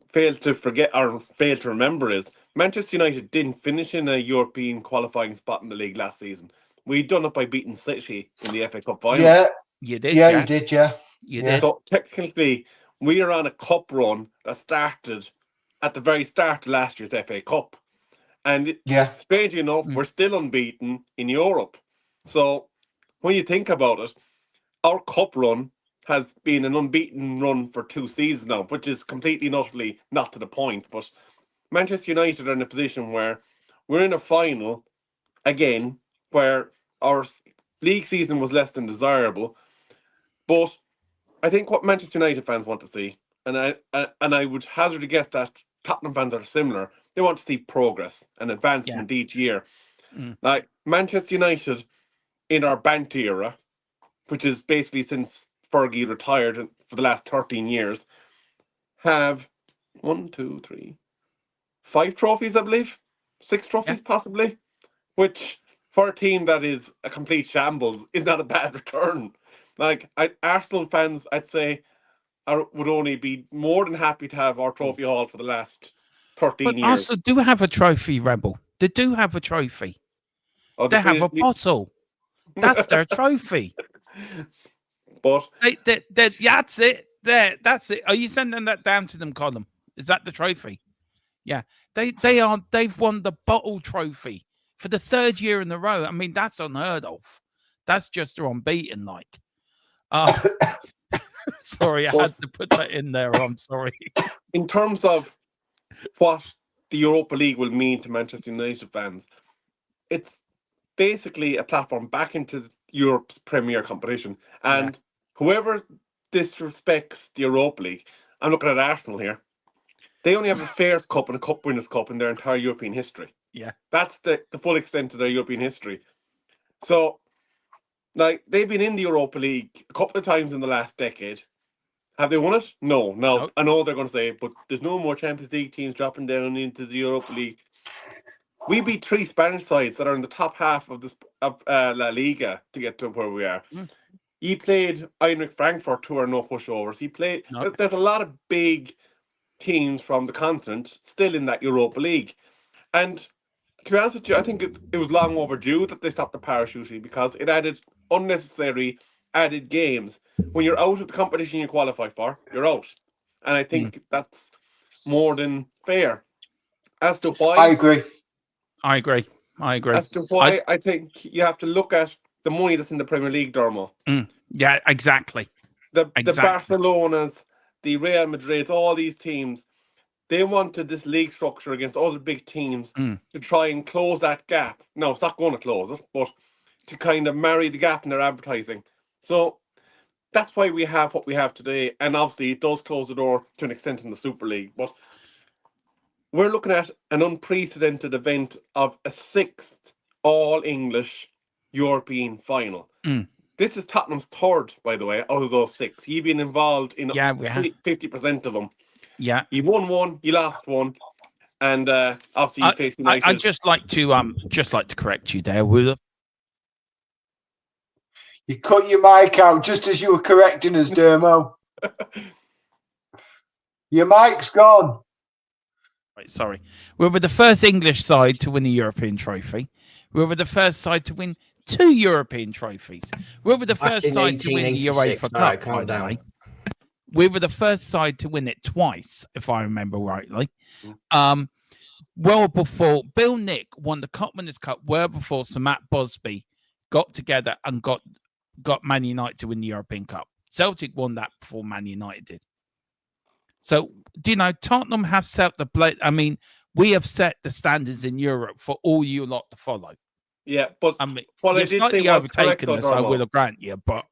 D: fail to forget or fail to remember is Manchester United didn't finish in a European qualifying spot in the league last season. We done it by beating City in the FA Cup final.
C: Yeah,
B: you did.
C: Yeah, you did. Yeah,
B: you did.
D: So technically, we are on a cup run that started at the very start of last year's FA Cup. And strangely enough, we're still unbeaten in Europe. So when you think about it, our cup run has been an unbeaten run for 2 seasons now, which is completely and utterly not to the point. But Manchester United are in a position where we're in a final again, where our league season was less than desirable. But I think what Manchester United fans want to see, and I would hazard a guess that Tottenham fans are similar. They want to see progress and advancement each year. Like Manchester United in our Banty era, which is basically since Fergie retired for the last 13 years, have 1, 2, 3, 5 trophies, I believe. 6 trophies, possibly. Which, for a team that is a complete shambles, is not a bad return. Like, Arsenal fans, I'd say, would only be more than happy to have our trophy haul for the last 13
B: But
D: years.
B: Arsenal do have a trophy, Rebel. They do have a trophy.
D: Oh,
B: They have a bottle. That's their trophy.
D: But
B: That's it. That's it. Are you sending that down to them, Colin? Is that the trophy? Yeah. They've won the bottle trophy for the 3rd year in a row. I mean, that's unheard of. That's just they're unbeaten, like. Sorry, I had to put that in there. I'm sorry.
D: in terms of what the Europa League will mean to Manchester United fans, it's basically a platform back into Europe's premier competition. And whoever disrespects the Europa League, I'm looking at Arsenal here, they only have a Fairs Cup and a Cup Winners' Cup in their entire European history.
B: Yeah.
D: That's the full extent of their European history. So, like, they've been in the Europa League a couple of times in the last decade. Have they won it? No.
B: Nope.
D: I know they're going to say, but there's no more Champions League teams dropping down into the Europa League. We beat 3 Spanish sides that are in the top half of La Liga to get to where we are. He played Eintracht Frankfurt, who are no pushovers. There's a lot of big teams from the continent still in that Europa League. And to be honest with you, I think it was long overdue that they stopped the parachuting, because it added unnecessary added games. When you're out of the competition you qualify for, you're out. And I think that's more than fair. As to why...
C: I agree.
D: As to why I think you have to look at the money that's in the Premier League, Dermo.
B: Yeah, exactly.
D: The Barcelonas, the Real Madrid, all these teams, they wanted this league structure against all the big teams to try and close that gap. No, it's not going to close it, but to kind of marry the gap in their advertising. So that's why we have what we have today. And obviously it does close the door to an extent in the Super League. But we're looking at an unprecedented event of a 6th all-English European final. This is Tottenham's 3rd, by the way, out of those 6. You've been involved in 50% of them.
B: Yeah.
D: You won 1, you lost 1, and obviously you faced United.
B: I'd just like to correct you there.
C: You cut your mic out just as you were correcting us, Dermo. Your mic's gone.
B: Right, sorry. We were the first English side to win the European trophy. We were the first side to win 2 European trophies. We were the first side to win the UEFA Cup, by the way. We were the first side to win it twice, if I remember rightly. Well before Bill Nick won the Cup Winners' Cup, well before Sir Matt Busby got together and got Man United to win the European Cup. Celtic won that before Man United did. So, do you know, Tottenham have set the plate. I mean, we have set the standards in Europe for all you lot to follow.
D: Yeah, but
B: I mean,
D: you've
B: slightly overtaken us, I will grant you, but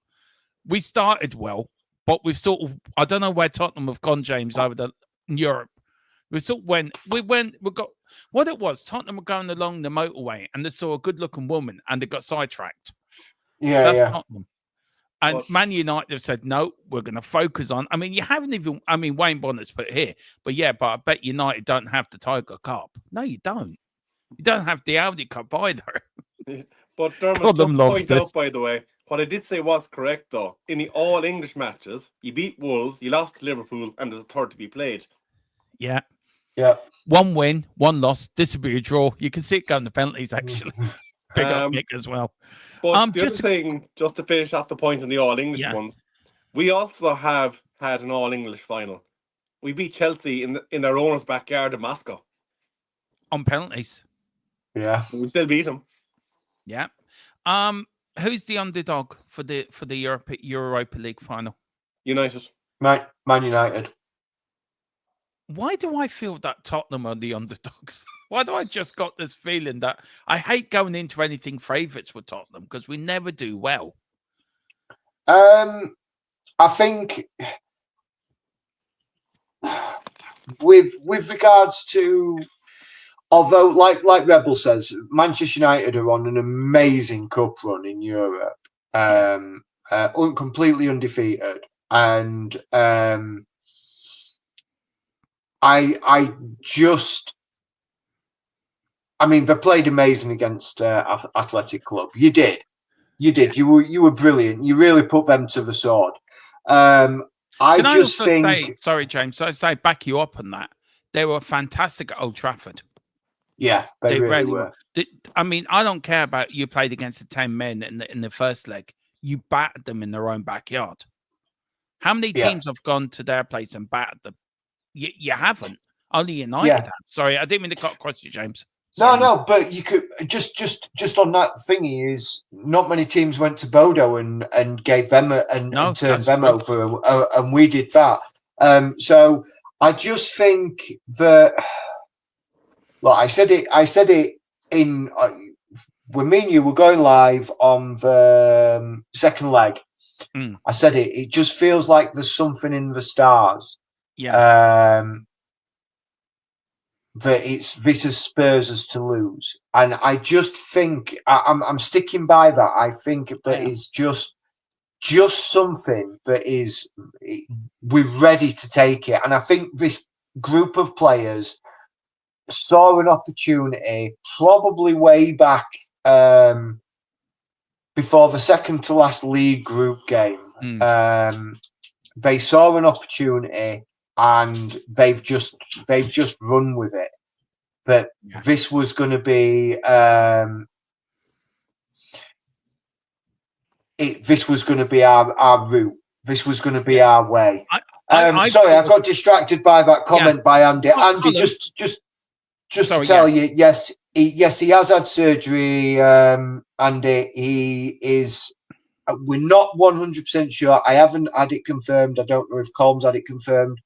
B: we started well, but we've sort of, I don't know where Tottenham have gone, James, over in Europe. We got what it was. Tottenham were going along the motorway and they saw a good-looking woman and they got sidetracked. That's Tottenham. And Man United have said, no, we're going to focus on. I mean, you haven't even. I mean, Wayne Bonnet's put here, but I bet United don't have the Tiger Cup. No, you don't. You don't have the Audi Cup either.
D: But Dermot, just to point out, by the way, what I did say was correct, though. In the all-English matches, you beat Wolves, you lost to Liverpool, and there's a 3rd to be played.
B: Yeah.
C: Yeah.
B: 1 win, 1 loss. This would be a draw. You can see it going to penalties, actually. Big up Nick as well.
D: But the other thing, just to finish off the point on the all-English ones, we also have had an all-English final. We beat Chelsea in their owner's backyard in Moscow.
B: On penalties.
C: Yeah.
D: We still beat them.
B: Yeah. Who's the underdog for the Europa League final?
D: United.
C: Man United.
B: Why do I feel that Tottenham are the underdogs? Why do I just got this feeling that I hate going into anything favourites with Tottenham because we never do well?
C: I think with regards to although, like Rebel says, Manchester United are on an amazing cup run in Europe, completely undefeated, and I mean, they played amazing against Athletic Club. You did. You were brilliant. You really put them to the sword. I
B: Can I
C: just
B: also
C: think,
B: say, sorry, James, I say back you up on that. They were fantastic at Old Trafford.
C: yeah, they really were.
B: I mean, I don't care about you played against the 10 men in the first leg. You battered them in their own backyard. How many teams have gone to their place and battered them? You haven't. Only United have. Sorry, I didn't mean to cut across you, James. Sorry.
C: No, but you could just on that thingy is not many teams went to Bodo and gave them and turned them over, and we did that. So I just think that, well, I said it in when me and you were going live on the second leg. I said it. It just feels like there's something in the stars.
B: Yeah.
C: That this is Spurs to lose, and I just think I'm sticking by that. I think that is just something that is we're ready to take it, and I think this group of players saw an opportunity probably way back before the second to last league group game. They saw an opportunity. And they've just run with it. That this was going to be this was going to be our route. This was going to be our way. Sorry, I got distracted by that comment by Andy. Andy, just to tell you, yes, he has had surgery. Andy, he is. We're not 100% sure. I haven't had it confirmed. I don't know if Colm's had it confirmed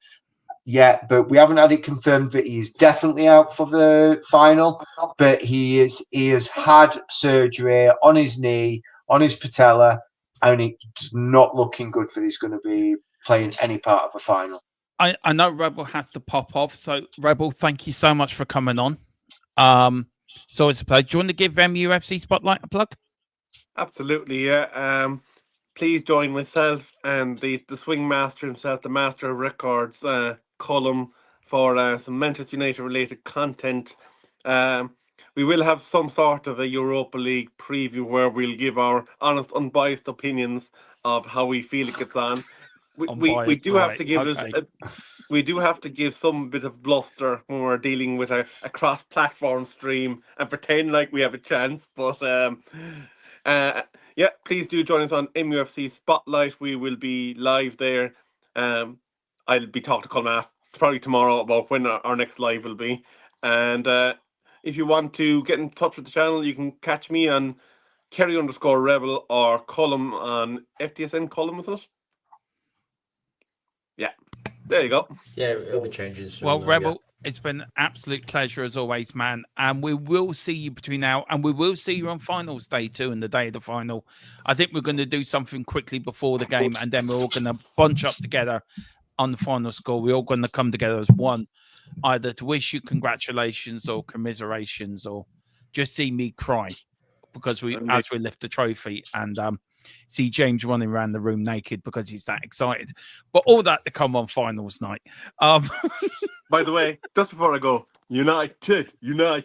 C: yet, but we haven't had it confirmed that he's definitely out for the final. But he has had surgery on his knee, on his patella, and it's not looking good that he's going to be playing any part of the final.
B: I know Rebel has to pop off, so Rebel, thank you so much for coming on. So it's a pleasure. Do you want to give UFC Spotlight a plug?
D: Absolutely, yeah. Please join myself and the swing master himself, the master of records, column for some Manchester United related content. We will have some sort of a Europa League preview where we'll give our honest, unbiased opinions of how we feel it gets on. We do have to give we do have to give some bit of bluster when we're dealing with a cross-platform stream and pretend like we have a chance. But yeah, please do join us on MUFC Spotlight. We will be live there. I'll be talking to Colm probably tomorrow about when our next live will be. And if you want to get in touch with the channel, you can catch me on Kerry_Rebel or Colm on FTSN Colm, isn't it? Yeah, there you go.
E: Yeah, it'll be changing soon.
B: Well, Rebel, it's been an absolute pleasure as always, man. And we will see you between now and we will see you on finals day too, and the day of the final. I think we're going to do something quickly before the game, and then we're all going to bunch up together on the final score. We're all going to come together as one, either to wish you congratulations or commiserations, or just see me cry because as we lift the trophy and see James running around the room naked because he's that excited. But all that to come on finals night.
D: By the way, just before I go, United.
B: I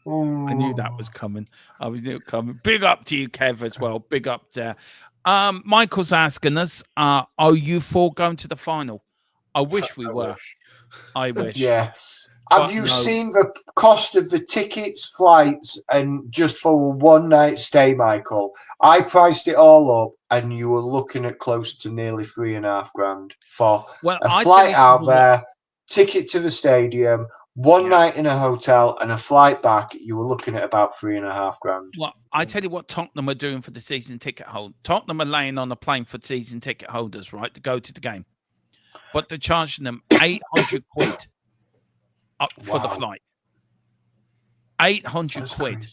B: knew that was coming. I was knew it coming. Big up to you, Kev, as well. Big up there. Michael's asking us, are you four going to the final? I wish we were. I wish.
C: Yeah. Have you seen the cost of the tickets, flights, and just for a one-night stay, Michael? I priced it all up, and you were looking at close to nearly $3,500 for a flight out there, ticket to the stadium, one night in a hotel, and a flight back. You were looking at about $3,500.
B: Well, I tell you what Tottenham are doing for the season ticket holder. Tottenham are laying on a plane for season ticket holders, right, to go to the game, but they're charging them 800 quid. Up for the flight. 800 quid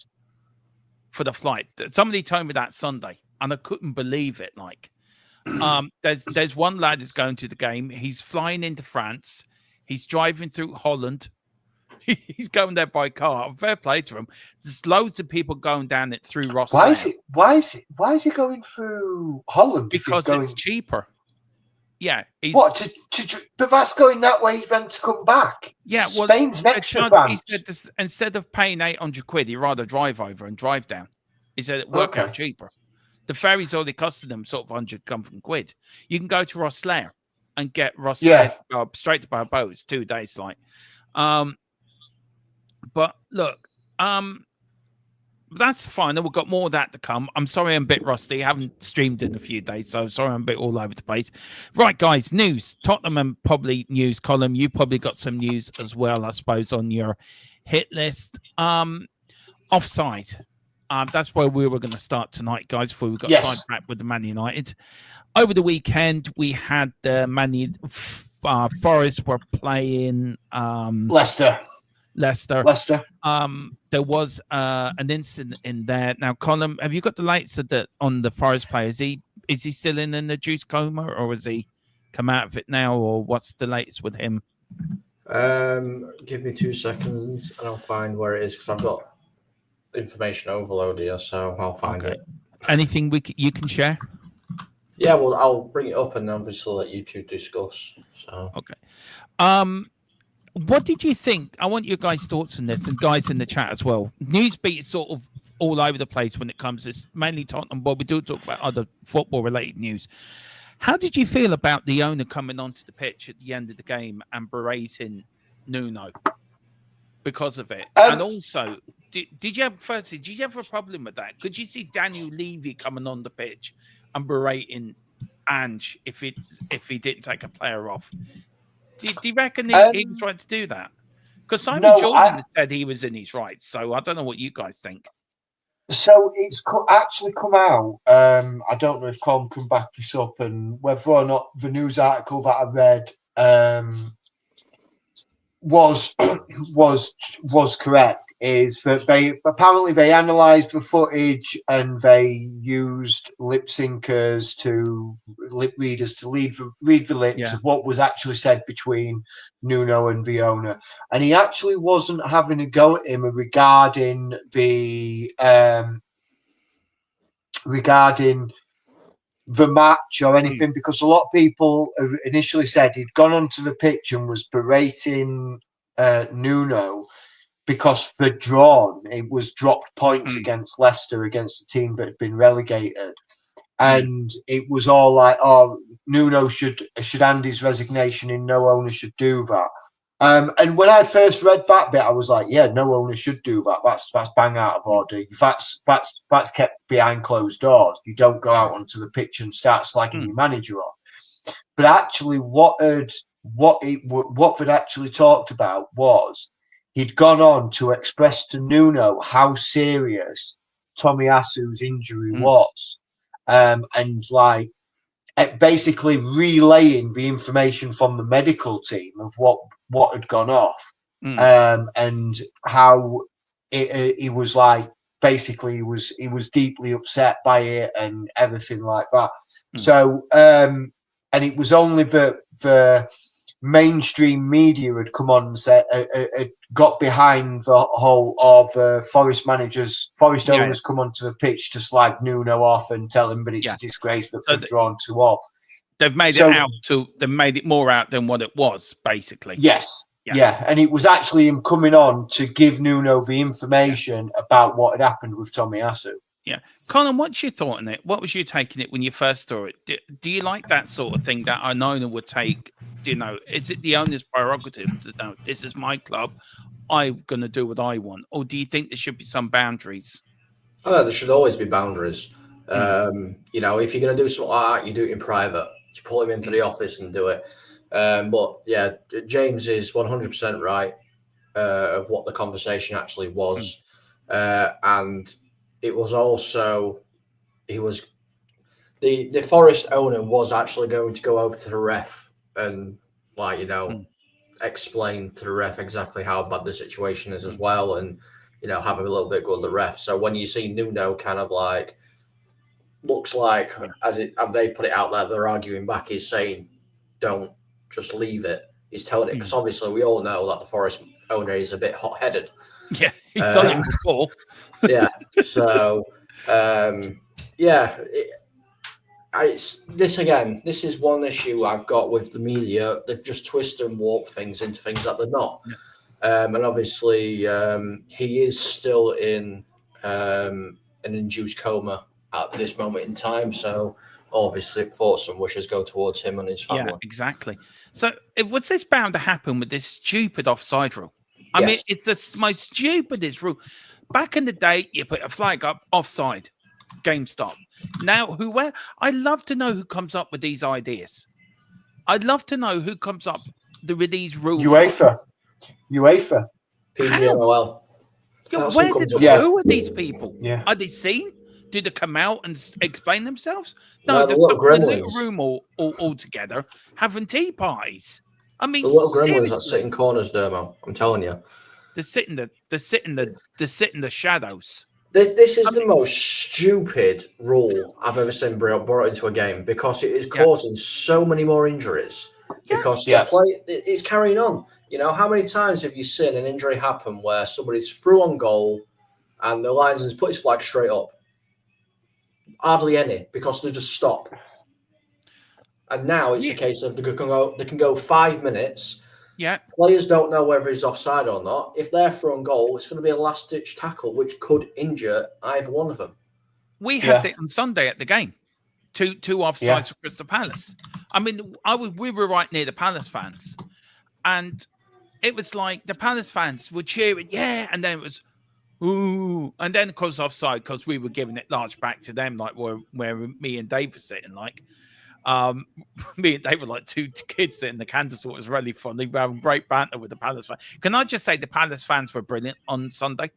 B: for the flight. Somebody told me that Sunday, and I couldn't believe it. Like, there's one lad who's going to the game. He's flying into France. He's driving through Holland, He's going there by car. Fair play to him. There's loads of people going down it through Ross.
C: Why is he going through Holland?
B: Because it's cheaper. Yeah,
C: but that's going that way then to come back.
B: Yeah, well,
C: Spain's next to France.
B: He said this, instead of paying 800 quid, he'd rather drive over and drive down. He said it worked out cheaper. The ferry's only costing them sort of 100 something quid. You can go to Rosslare and get Rosslare straight to Bilbao. It's 2 days, like. But look, that's fine. We've got more of that to come. I'm sorry I'm a bit rusty. I haven't streamed in a few days, so sorry I'm a bit all over the place. Right, guys, news. Tottenham and probably news column. You probably got some news as well, I suppose, on your hit list. Offside. That's where we were going to start tonight, guys, before we got sidetracked with the Man United. Over the weekend, we had the Forest were playing
C: Leicester.
B: There was an incident in there. Now, Colin, have you got the latest on the Forest player? Is he still in the juice coma, or has he come out of it now, or what's the latest with him?
E: Give me 2 seconds and I'll find where it is, because I've got information overload here, so I'll find it.
B: Anything you can share?
E: Yeah, well, I'll bring it up and obviously let you two discuss. So
B: okay. What did you think? I want your guys' thoughts on this, and guys in the chat as well. Newsbeat is sort of all over the place when it comes to mainly Tottenham, but we do talk about other football-related news. How did you feel about the owner coming onto the pitch at the end of the game and berating Nuno because of it? And also, did you have a problem with that? Could you see Daniel Levy coming on the pitch and berating Ange if he didn't take a player off? Do you reckon he was right to do that? Because Simon Jordan said he was in his rights, so I don't know what you guys think.
C: So it's actually come out. I don't know if Colin can back this up, and whether or not the news article that I read was correct. Is that they analysed the footage and they used lip readers to read the lips of what was actually said between Nuno and the owner, and he actually wasn't having a go at him regarding the match or anything, because a lot of people initially said he'd gone onto the pitch and was berating Nuno because they'd drawn. It was dropped points against Leicester, against the team that had been relegated. And it was all like, oh, Nuno should hand his resignation in, no owner should do that. And when I first read that bit, I was like, yeah, no owner should do that. That's bang out of order. That's kept behind closed doors. You don't go out onto the pitch and start slagging your manager off. But actually what they'd actually talked about was he'd gone on to express to Nuno how serious Tomiyasu's injury was, and like basically relaying the information from the medical team of what had gone off, and how he was like basically he was deeply upset by it and everything like that. So and it was only the mainstream media had come on and said, got behind the whole of Forest owners come onto the pitch to slag Nuno off and tell him that it's a disgrace that they've drawn 2-2.
B: They've made they've made it more out than what it was, basically.
C: Yes. Yeah. And it was actually him coming on to give Nuno the information about what had happened with Tomiyasu.
B: Yeah. Colin, what's your thought on it? What was you taking it when you first saw it? Do you like that sort of thing that an owner would take? Do you know, is it the owner's prerogative to know this is my club, I'm going to do what I want? Or do you think there should be some boundaries?
E: There should always be boundaries. You know, if you're going to do something like that, you do it in private. You pull him into the office and do it. But yeah, James is 100% right of what the conversation actually was. And it was also, the Forest owner was actually going to go over to the ref and, like, you know, explain to the ref exactly how bad the situation is as well, and, you know, have a little bit go at the ref. So when you see Nuno kind of like, looks like, as they put it out there, they're arguing back, he's saying, don't just leave it. He's telling it, because obviously we all know that the Forest owner is a bit hot-headed.
B: Yeah, he's done it before.
E: Yeah. So, this is one issue I've got with the media. They just twist and warp things into things that they're not.
B: Yeah.
E: And obviously, he is still in an induced coma at this moment in time. So, obviously, thoughts and wishes go towards him and his family.
B: Yeah, exactly. So, was this bound to happen with this stupid offside rule? I mean, it's the most stupidest rule. Back in the day, you put a flag up, offside, game stop. Now, I'd love to know who comes up with these ideas. I'd love to know who comes up with these rules.
C: UEFA.
E: PGMOL.
B: Who are these people?
C: Yeah.
B: Are they seen? Do they come out and explain themselves?
E: No,
B: No,
E: the
B: they're
E: little
B: stuck in a little
E: gremlins.
B: room all together having tea parties. I mean,
E: The little gremlins that
B: seriously,
E: sit in corners, Dermo. I'm telling you.
B: they sit in the shadows.
E: This is the most stupid rule I've ever seen brought into a game because it is causing so many more injuries.
B: Yeah.
E: Because it's carrying on. You know, how many times have you seen an injury happen where somebody's through on goal and the linesman's put his flag straight up? Hardly any, because they just stop. And now it's a case of they can go 5 minutes.
B: Yeah.
E: Players don't know whether he's offside or not. If they're through on goal, it's going to be a last-ditch tackle, which could injure either one of them.
B: We had it on Sunday at the game. Two offsides for Crystal Palace. I mean, we were right near the Palace fans. And it was like the Palace fans were cheering, and then it was, ooh. And then, of course, offside, because we were giving it large back to them, like where me and Dave were sitting, like. Me and Dave were like two kids in the canvas. It was really fun. They were having great banter with the Palace fans. Can I just say the Palace fans were brilliant on Sunday?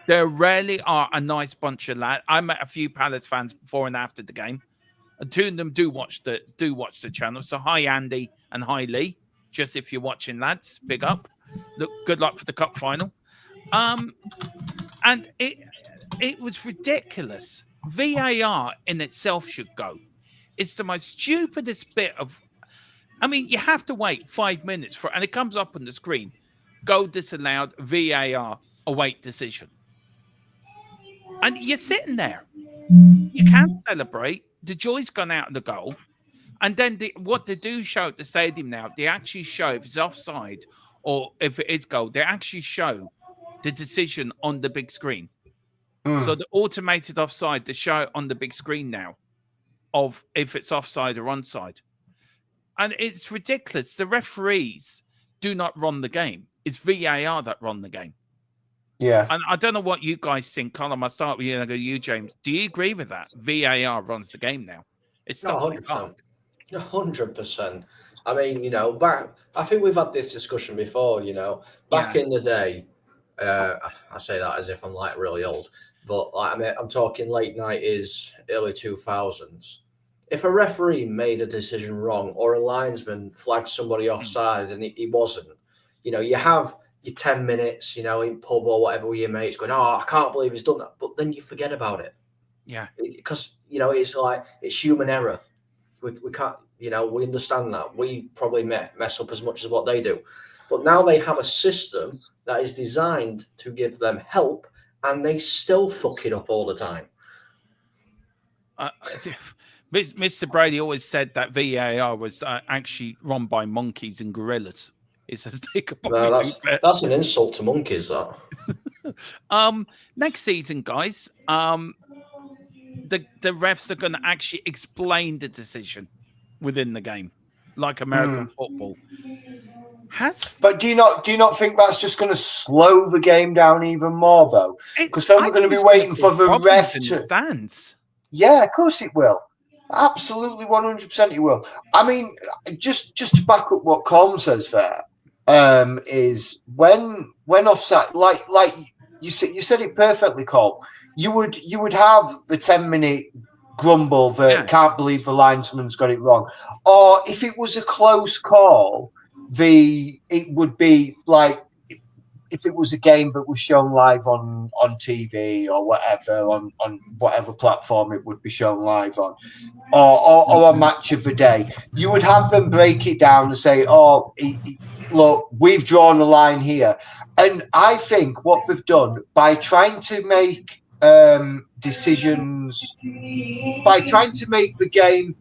B: There really are a nice bunch of lads. I met a few Palace fans before and after the game, and two of them do watch the channel. So hi Andy and hi Lee. Just if you're watching, lads, big up. Look, good luck for the cup final. And it was ridiculous. VAR in itself should go. It's the most stupidest bit of. I mean, you have to wait 5 minutes and it comes up on the screen. Goal disallowed. VAR await decision. And you're sitting there. You can't celebrate. The joy's gone out of the goal. And then what they do show at the stadium now, they actually show if it's offside or if it is goal, they actually show the decision on the big screen. So the automated offside, they show it on the big screen now of if it's offside or onside. And it's ridiculous. The referees do not run the game. It's VAR that run the game.
C: Yeah.
B: And I don't know what you guys think. Colin, I'll start with you and I'll go to you, James. Do you agree with that? VAR runs the game now. It's not
E: 100%. 100%. I mean, you know, I think we've had this discussion before, you know, back in the day, I say that as if I'm like really old, but like, I mean, I'm talking late 90s, early 2000s. If a referee made a decision wrong or a linesman flagged somebody offside and he wasn't, you know, you have your 10 minutes, you know, in pub or whatever with your mates going, oh, I can't believe he's done that. But then you forget about it.
B: Yeah.
E: Because, you know, it's like, it's human error. We can't, you know, we understand that. We probably mess up as much as what they do. But now they have a system that is designed to give them help and they still fuck it up all the time.
B: Mr. Brady always said that VAR was actually run by monkeys and gorillas. It's a stick.
E: No, that's an insult to monkeys, that.
B: Next season, guys, the refs are going to actually explain the decision within the game, like American football.
C: But do you not think that's just going to slow the game down even more, though? Because then we're going to be waiting for the ref to dance. Yeah, of course it will. Absolutely, 100% it will. I mean, just to back up what Colm says there, is when offside, like you said it perfectly, Colm. You would have the 10-minute grumble that can't believe the linesman's got it wrong, or if it was a close call, it would be like if it was a game that was shown live on TV or whatever on whatever platform it would be shown live on, or a match of the day, you would have them break it down and say, oh, look, we've drawn a line here. And I think what they've done by trying to make decisions, by trying to make the game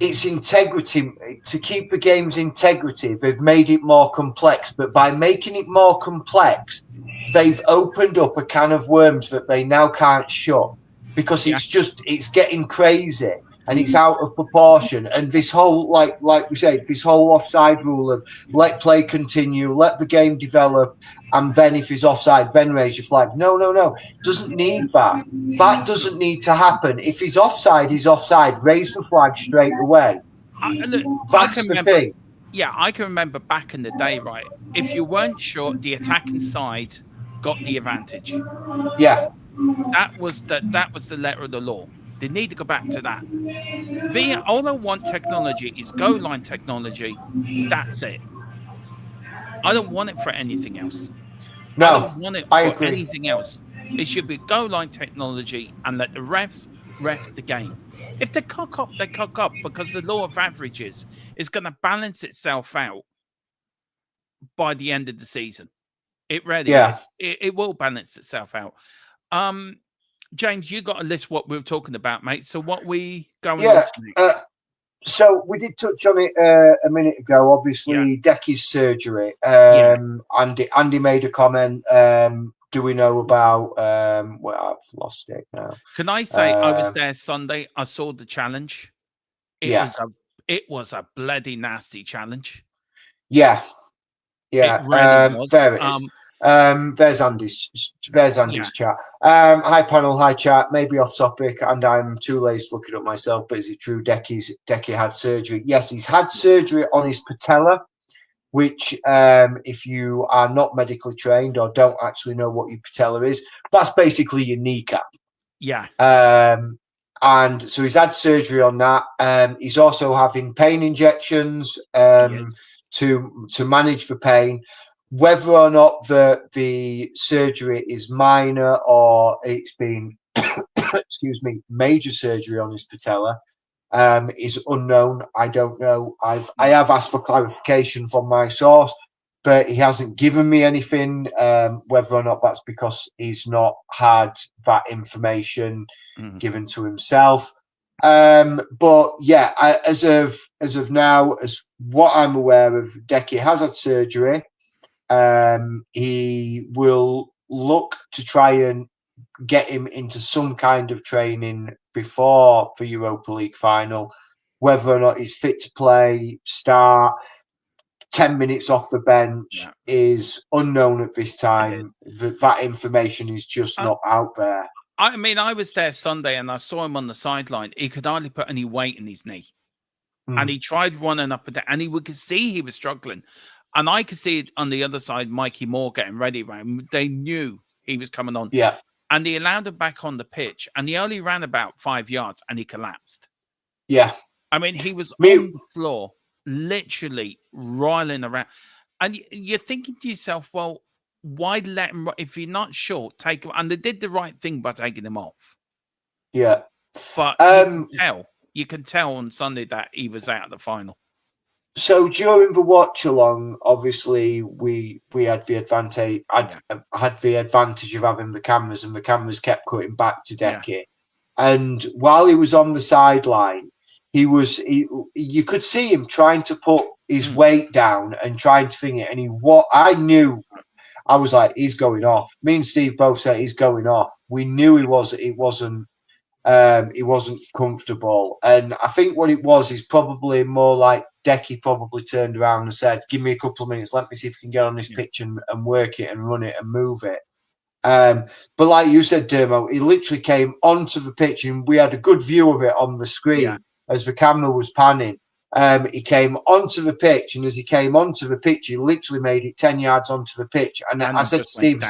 C: its integrity, to keep the game's integrity, they've made it more complex. But by making it more complex, they've opened up a can of worms that they now can't shut, because it's getting crazy and it's out of proportion. And this whole, like we say, this whole offside rule of let play continue, let the game develop, and then if he's offside, then raise your flag. No. Doesn't need that. That doesn't need to happen. If he's offside, he's offside. Raise the flag straight away. That's the thing.
B: Yeah, I can remember back in the day, right? If you weren't sure, the attacking side got the advantage.
C: Yeah.
B: That was the letter of the law. They need to go back to that. All I want technology is goal line technology. That's it. I don't want it for anything else.
C: No,
B: I don't want it for
C: agree.
B: anything else. It should be goal line technology and let the refs ref the game. If they cock up, they cock up, because the law of averages is going to balance itself out by the end of the season. It really is. It will balance itself out. James, you got a list what we were talking about, mate. So what we going on to next?
C: So we did touch on it a minute ago. Obviously, Decky's surgery. Andy made a comment. Do we know about? Well, I've lost it now.
B: Can I say I was there Sunday? I saw the challenge. It was a bloody nasty challenge.
C: Yeah.
B: It really was.
C: There it is. There's Andy's chat. Hi panel, hi chat. Maybe off topic, and I'm too lazy to look it up myself. But is it true Decky had surgery? Yes, he's had surgery on his patella, which, if you are not medically trained or don't actually know what your patella is, that's basically your kneecap.
B: Yeah.
C: And so he's had surgery on that. He's also having pain injections to manage the pain. Whether or not the surgery is minor or it's been, major surgery on his patella, is unknown. I don't know. I have asked for clarification from my source, but he hasn't given me anything. Whether or not that's because he's not had that information given to himself. But yeah, as of now, as what I'm aware of, Decky has had surgery. He will look to try and get him into some kind of training before the Europa League final. Whether or not he's fit to play, start, 10 minutes off the bench is unknown at this time. That information is just not out there.
B: I mean, I was there Sunday and I saw him on the sideline. He could hardly put any weight in his knee. And he tried running up and down, and we could see he was struggling. And I could see it on the other side, Mikey Moore getting ready. Right? They knew he was coming on.
C: Yeah.
B: And he allowed him back on the pitch. And he only ran about 5 yards and he collapsed.
C: Yeah.
B: I mean, he was on the floor, literally riling around. And you're thinking to yourself, well, why let him, if you're not sure, take him. And they did the right thing by taking him off.
C: Yeah.
B: But you can tell on Sunday that he was out of the final.
C: So during the watch along, obviously we had the advantage. I had the advantage of having the cameras, and the cameras kept cutting back to Decky. And while he was on the sideline, you could see him trying to put his weight down and trying to thing it. And I knew, I was like, he's going off. Me and Steve both said he's going off. We knew he wasn't comfortable. And I think what it was is probably more like Decky probably turned around and said, give me a couple of minutes, let me see if we can get on this pitch and work it and run it and move it. But like you said, Dermo, he literally came onto the pitch, and we had a good view of it on the screen as the camera was panning. He came onto the pitch, and as he came onto the pitch, he literally made it 10 yards onto the pitch. And I said to Steve,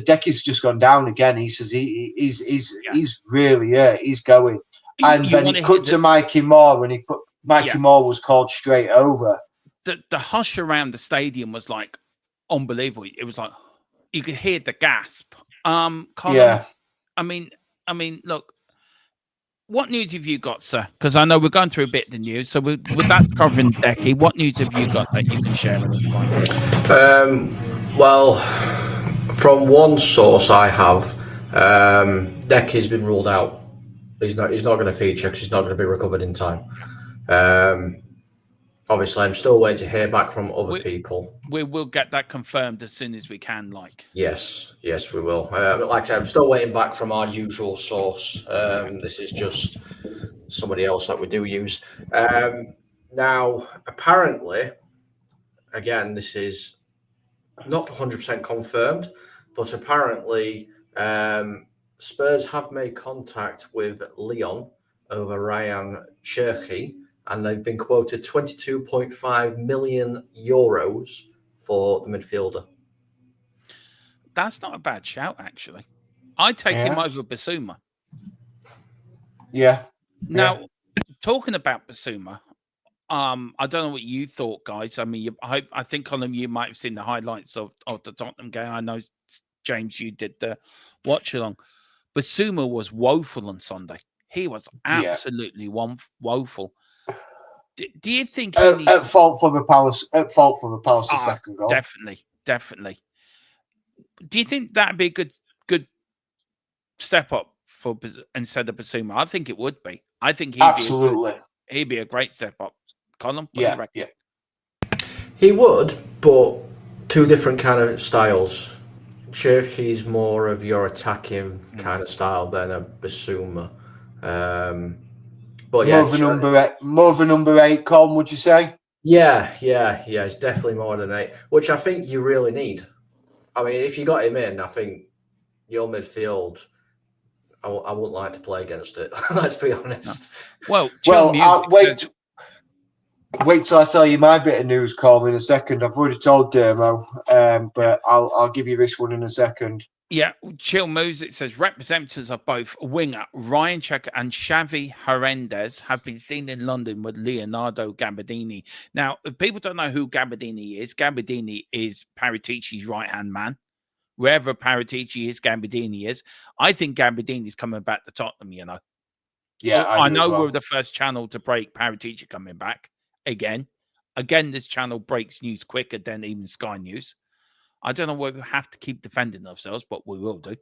C: Decky's just gone down again. He says he's really hurt. He's going. And then he cut to Mikey Moore, and Mikey Moore was called straight over.
B: The hush around the stadium was like unbelievable. It was like you could hear the gasp. Colin, I mean, look, what news have you got, sir? Because I know we're going through a bit of the news. So with that covering Decky, what news have you got that you can share with us, Mike?
E: Well, from one source I have, Decky's been ruled out. He's not going to feature because he's not going to be recovered in time. Obviously, I'm still waiting to hear back from other people.
B: We will get that confirmed as soon as we can.
E: Yes, we will. Like I said, I'm still waiting back from our usual source. This is just somebody else that we do use. Now, apparently, again, this is not 100% confirmed, but apparently, Spurs have made contact with Lyon over Ryan Cherki, and they've been quoted 22.5 million euros for the midfielder.
B: That's not a bad shout, actually. I'd take him over Basuma.
C: Yeah.
B: Now, talking about Basuma, I don't know what you thought, guys. I mean, I think, Colin, you might have seen the highlights of the Tottenham game. I know, James, you did the watch along. Basuma was woeful on Sunday. He was absolutely woeful. Do you think he needs
C: at fault for the Palace? At fault for the Palace second goal.
B: Definitely. Do you think that'd be a good step up for instead of Basuma? I think it would be. I think he'd be a great step up. Colin,
C: yeah.
E: He would, but two different kind of styles. Cherki's more of your attacking kind of style than a Basuma. But yeah,
C: more of a number 8, Colin, would you say?
E: Yeah. It's definitely more than 8, which I think you really need. I mean, if you got him in, I think your midfield, I wouldn't like to play against it. Let's be honest.
B: No.
C: Wait till I tell you my bit of news, Colin, in a second. I've already told Dermo, but I'll give you this one in a second.
B: Yeah, Chill Moves, it says representatives of both winger Ryan Checker and Xavi Hernandez have been seen in London with Leonardo Gabardini. Now, if people don't know who Gabardini is Paratici's right-hand man. Wherever Paratici is, Gabardini is. I think Gabardini's coming back to Tottenham, you know.
C: Yeah,
B: I know we're the first channel to break Paratici coming back again. Again, this channel breaks news quicker than even Sky News. I don't know whether we have to keep defending ourselves, but we will do.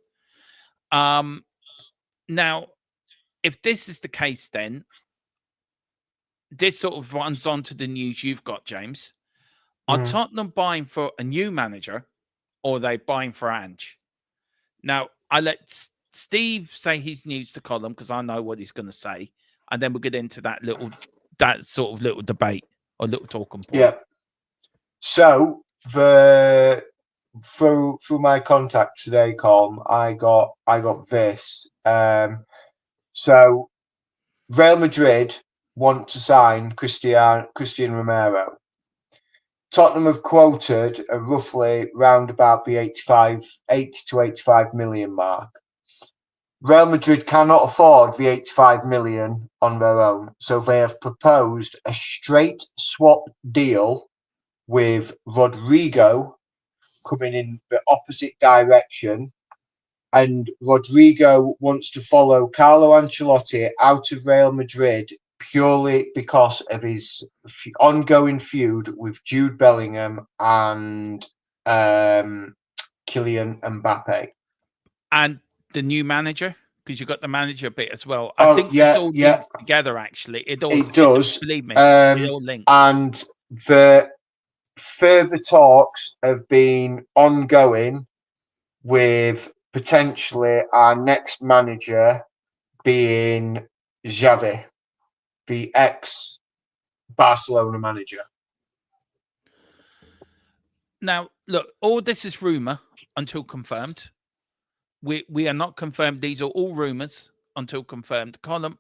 B: Now, if this is the case, then this sort of runs on to the news you've got, James. Are Tottenham buying for a new manager, or are they buying for Ange? Now, I let Steve say his news to Colin because I know what he's going to say, and then we'll get into that sort of little debate or little talking point.
C: Yeah. So through my contact today, Colin, I got this. So Real Madrid want to sign Christian Romero. Tottenham have quoted a roughly round about the 80 to 85 million mark. Real Madrid cannot afford the 85 million on their own, so they have proposed a straight swap deal with Rodrigo coming in the opposite direction, and Rodrigo wants to follow Carlo Ancelotti out of Real Madrid purely because of his ongoing feud with Jude Bellingham and Kylian Mbappe.
B: And the new manager, because you got the manager bit as well. I think it's all links together, actually. It does. Believe me, it all links.
C: And the further talks have been ongoing with potentially our next manager being Xavi, the ex-Barcelona manager.
B: Now, look, all this is rumour until confirmed. We are not confirmed. These are all rumours until confirmed. Colin,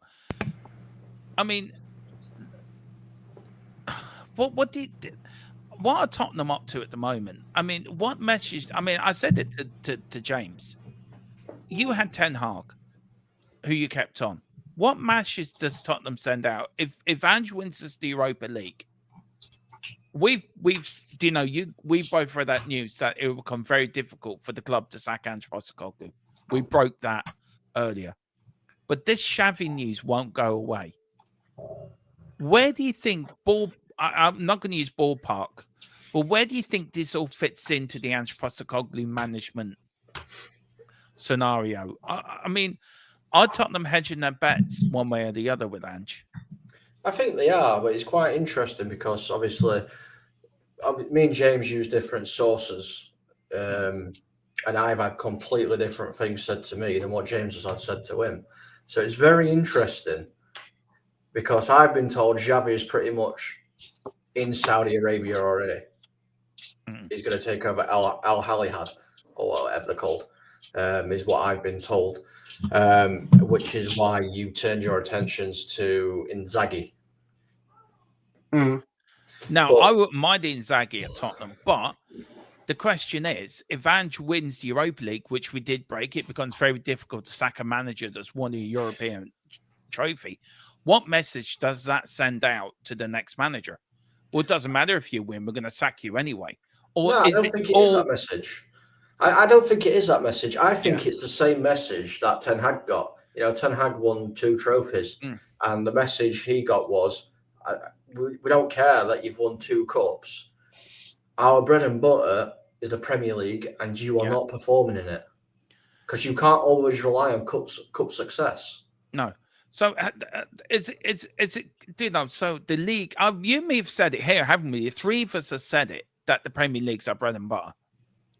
B: I mean, what are Tottenham up to at the moment? I mean, what message? I mean, I said it to James. You had Ten Hag, who you kept on. What message does Tottenham send out if Ange wins us the Europa League? We both read that news that it will become very difficult for the club to sack Ange Postecoglou. We broke that earlier. but this Xavi news won't go away. Where do you think I'm not going to use ballpark, but where do you think this all fits into the Ange Postecoglou management scenario? I mean, are Tottenham hedging their bets one way or the other with Ange?
E: I think they are, but it's quite interesting because obviously me and James use different sources, and I've had completely different things said to me than what James has had said to him. So it's very interesting because I've been told Xavi is pretty much in Saudi Arabia already. He's going to take over Al Halihad, or whatever they're called, is what I've been told, which is why you turned your attentions to Inzaghi.
B: Now, I wouldn't mind Inzaghi at Tottenham, but the question is, if Ange wins the Europa League, which we did break, it becomes very difficult to sack a manager that's won a European trophy. What message does that send out to the next manager? Well, it doesn't matter if you win, we're going to sack you anyway. Or
E: no, I don't think it is that message. I don't think it is that message. I think it's the same message that Ten Hag got. You know, Ten Hag won 2 trophies, and the message he got was, we don't care that you've won 2 cups. Our bread and butter is the Premier League, and you are not performing in it because you can't always rely on cup success.
B: No. So it's you know, so the league. You may have said it here, haven't we? 3 of us have said it that the Premier League's our bread and butter.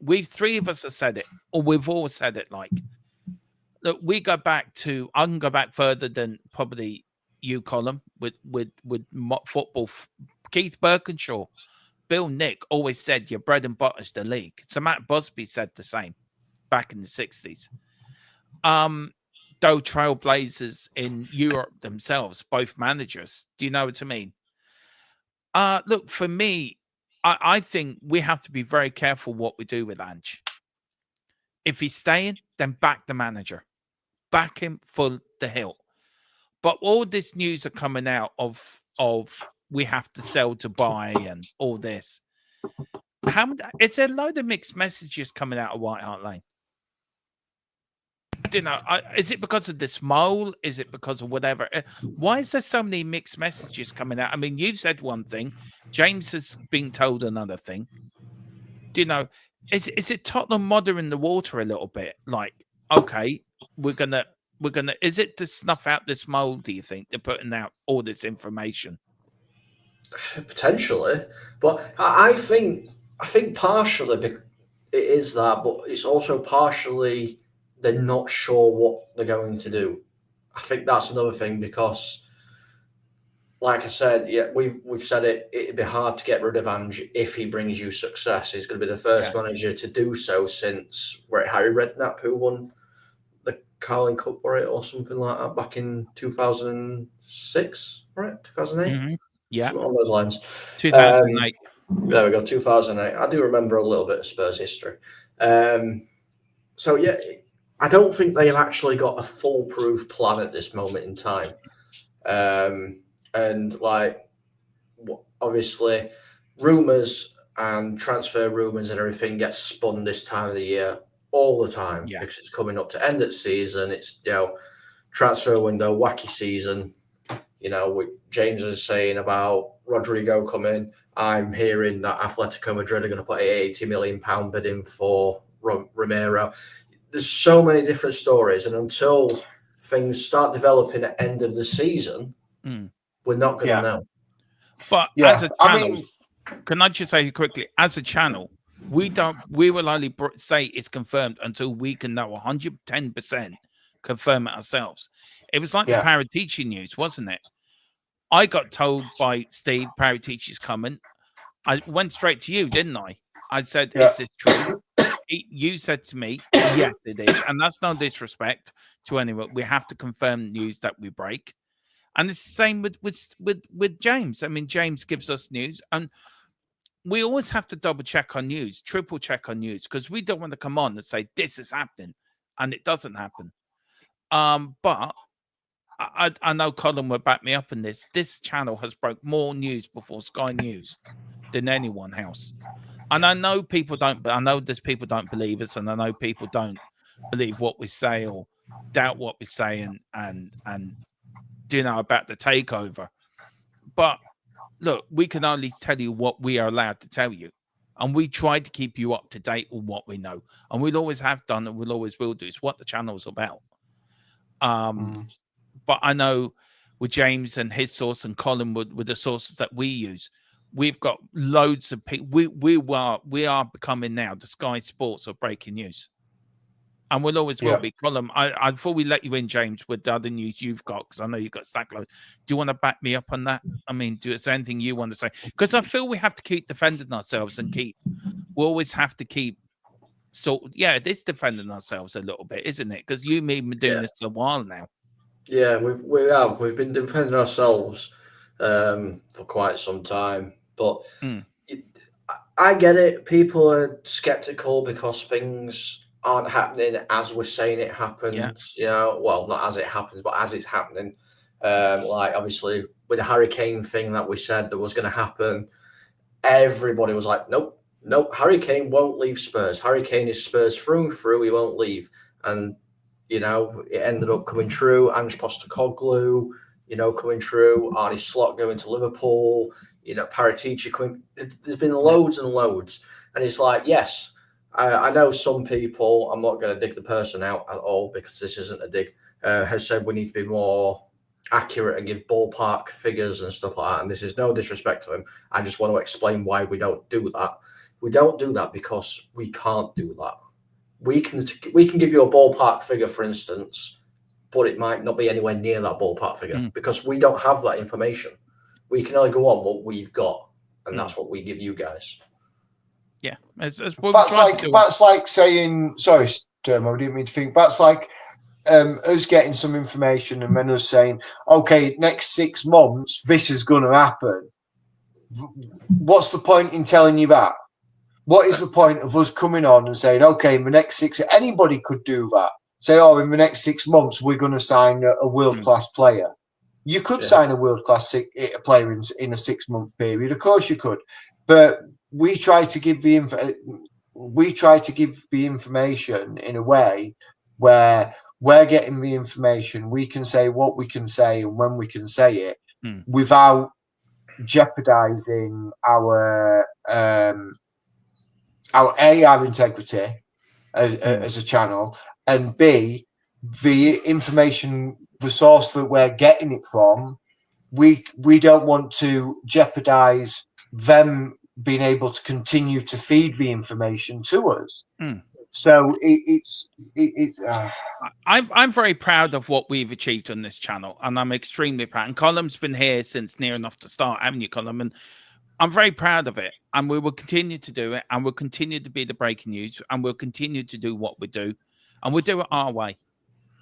B: 3 of us have said it, or we've all said it. Like, look, we go back to. I can go back further than probably you, Colin, with football. Keith Birkinshaw, Bill Nick always said your bread and butter is the league. So Matt Busby said the same back in the 60s. Though trailblazers in Europe themselves, both managers. Do you know what I mean? Look, for me, I think we have to be very careful what we do with Ange. If he's staying, then back the manager. Back him full the hilt. But all this news are coming out of we have to sell to buy and all this. It's a load of mixed messages coming out of White Hart Lane. You know, is it because of this mole? Is it because of whatever? Why is there so many mixed messages coming out? I mean, you've said one thing. James has been told another thing. Do you know, is it Tottenham muddying the water a little bit? Like, okay, we're gonna. Is it to snuff out this mole? Do you think they're putting out all this information?
E: Potentially, but I think partially it is that, but it's also partially they're not sure what they're going to do. I think that's another thing because, like I said, we've said it. It'd be hard to get rid of Ange if he brings you success. He's going to be the first manager to do so since Harry Redknapp, who won the Carling Cup or something like that back in 2006, right? 2008.
B: Mm-hmm. Yeah,
E: something on those lines.
B: 2008.
E: There we go, 2008. I do remember a little bit of Spurs history. So yeah, I don't think they've actually got a foolproof plan at this moment in time. And like, obviously, rumours and transfer rumours and everything gets spun this time of the year all the time because it's coming up to end of season. It's, you know, transfer window, wacky season. You know, James is saying about Rodrigo coming. I'm hearing that Atletico Madrid are going to put a £80 million bid in for Romero. There's so many different stories, and until things start developing at end of the season, we're not going to know.
B: But as a channel, can I just say quickly, as a channel, we will only say it's confirmed until we can know 110% confirm it ourselves. It was like the Paratici news, wasn't it? I got told by Steve, Paratici's coming. I went straight to you, didn't I? I said, is this true? You said to me, yes, it is. And that's no disrespect to anyone. We have to confirm news that we break. And it's the same with James. I mean, James gives us news. And we always have to double check on news, triple check on news, because we don't want to come on and say, this is happening. And it doesn't happen. But I know Colin will back me up in this. This channel has broke more news before Sky News than anyone else. And I know people don't, but I know there's people don't believe us, and I know people don't believe what we say or doubt what we're saying and about the takeover. But look, we can only tell you what we are allowed to tell you. And we try to keep you up to date on what we know. And we'll always have done and we'll always will do. It's what the channel's about. But I know with James and his source and Colin with the sources that we use, we've got loads of people. We are becoming now the Sky Sports of breaking news. And we'll always will be. Colin, I before we let you in, James, with the other news you've got, because I know you've got stack load. Do you want to back me up on that? I mean, is there anything you want to say? Because I feel we have to keep defending ourselves and we always have to keep. So yeah, it is defending ourselves a little bit, isn't it? Because you me been doing this a while now.
E: Yeah, we've been defending ourselves for quite some time, but I get it. People are skeptical because things aren't happening as we're saying it happens. You know, well, not as it happens, but as it's happening. Like obviously with the Harry Kane thing that we said that was going to happen, everybody was like, nope, Harry Kane won't leave Spurs. Harry Kane is Spurs through and through. He won't leave. And you know, it ended up coming true. Ange Postecoglou, you know, coming true. Arne Slot going to Liverpool. You know, Paratici coming. There's been loads and loads, and it's like, yes. I know some people, I'm not going to dig the person out at all because this isn't a dig, has said we need to be more accurate and give ballpark figures and stuff like that. And this is no disrespect to him. I just want to explain why we don't do that. We don't do that because we can't do that. We can give you a ballpark figure, for instance, but it might not be anywhere near that ballpark figure because we don't have that information. We can only go on what we've got, and that's what we give you guys.
B: Yeah,
C: that's like saying, sorry, Dermo, I didn't mean to think. That's like us getting some information and then us saying, okay, next 6 months, this is going to happen. What's the point in telling you that? What is the point of us coming on and saying, okay, in the next 6, anybody could do that. Say, oh, in the next 6 months, we're going to sign a world-class player. You could sign a world-class player in a 6-month period. Of course you could. But we try to give the information in a way where we're getting the information. We can say what we can say and when we can say it without jeopardizing our integrity as a channel, and B, the information, the source that we're getting it from. We don't want to jeopardize them being able to continue to feed the information to us. So
B: I'm very proud of what we've achieved on this channel, and I'm extremely proud. And Colum's been here since near enough to start, haven't you, Colum? And I'm very proud of it, and we will continue to do it, and we'll continue to be the breaking news, and we'll continue to do what we do, and we'll do it our way.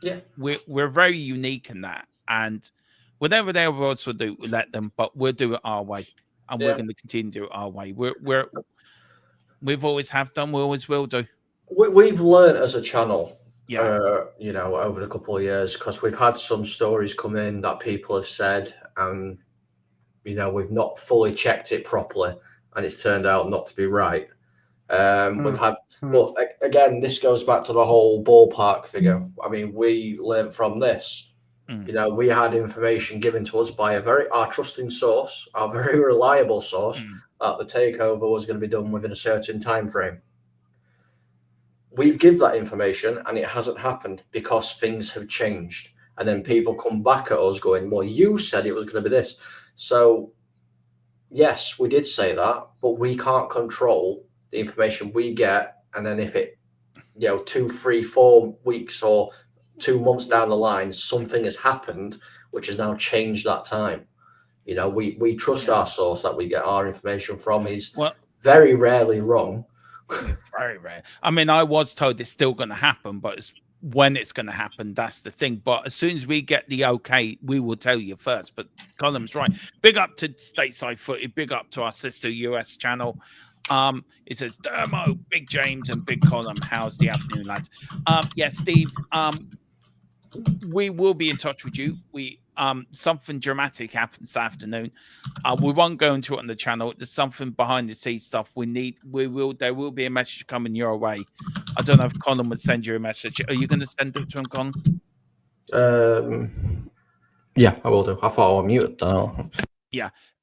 E: Yeah,
B: we're very unique in that, and whatever they else will do, we'll let them, but we'll do it our way. And we're going to continue to do it our way. We've always have done. We always will do.
E: We've learned as a channel, you know, over the couple of years, because we've had some stories come in that people have said, and you know, we've not fully checked it properly, and it's turned out not to be right. We've had, but again, this goes back to the whole ballpark figure. I mean, we learned from this. You know, we had information given to us by our trusting source, our very reliable source, that the takeover was going to be done within a certain time frame. We've given that information and it hasn't happened because things have changed. And then people come back at us going, well, you said it was going to be this. So, yes, we did say that, but we can't control the information we get. And then if it, you know, 2, 3, 4 weeks or 2 months down the line, something has happened which has now changed that time. You know, we trust our source that we get our information from. He's very rarely wrong.
B: Very rare. I mean, I was told it's still going to happen, but it's when it's going to happen, that's the thing. But as soon as we get the okay, we will tell you first. But Colum's right. Big up to Stateside Footy. Big up to our sister US channel. It says Dermo, Big James, and Big Colum. How's the afternoon, lads? Yeah, Steve. We will be in touch with you. something dramatic happened this afternoon. We won't go into it on the channel. There's something behind the scenes stuff there will be a message coming your way. I don't know if Colin would send you a message. Are you going to send it to him, Colin?
E: Yeah, I will do. I thought I was muted though.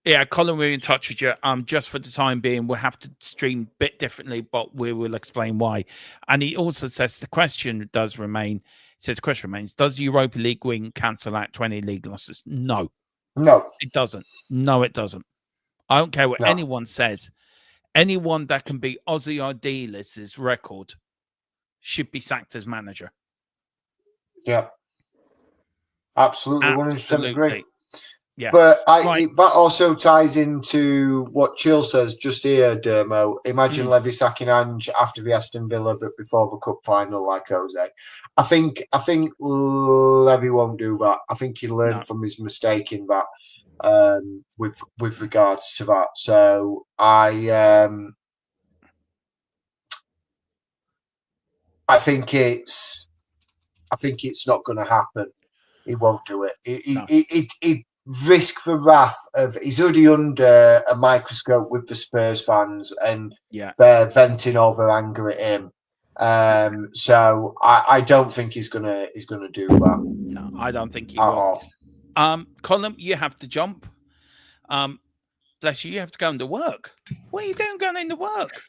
B: Yeah, Colin, we're in touch with you. Just for the time being, we'll have to stream a bit differently, but we will explain why. And he also says the question does remain. Says the question remains: does the Europa League win cancel out 20 league losses? No, it doesn't. No, it doesn't. I don't care what anyone says. Anyone that can beat Ozzy Idealist's record should be sacked as manager.
C: Yeah, absolutely, 100% agree.
B: Yeah,
C: but that also ties into what Chill says just here, Dermo. Imagine Levy sacking Ange after the Aston Villa, but before the cup final, like Jose. I think Levy won't do that. I think he learned from his mistake in that, with regards to that. So I think it's not going to happen. He won't do it. He risk the wrath of he's already under a microscope with the Spurs fans, and they're venting all their anger at him. So I don't think he's gonna do that.
B: No, I don't think he will. Colin, you have to jump. Bless you, you have to go into work. What are you doing going into work?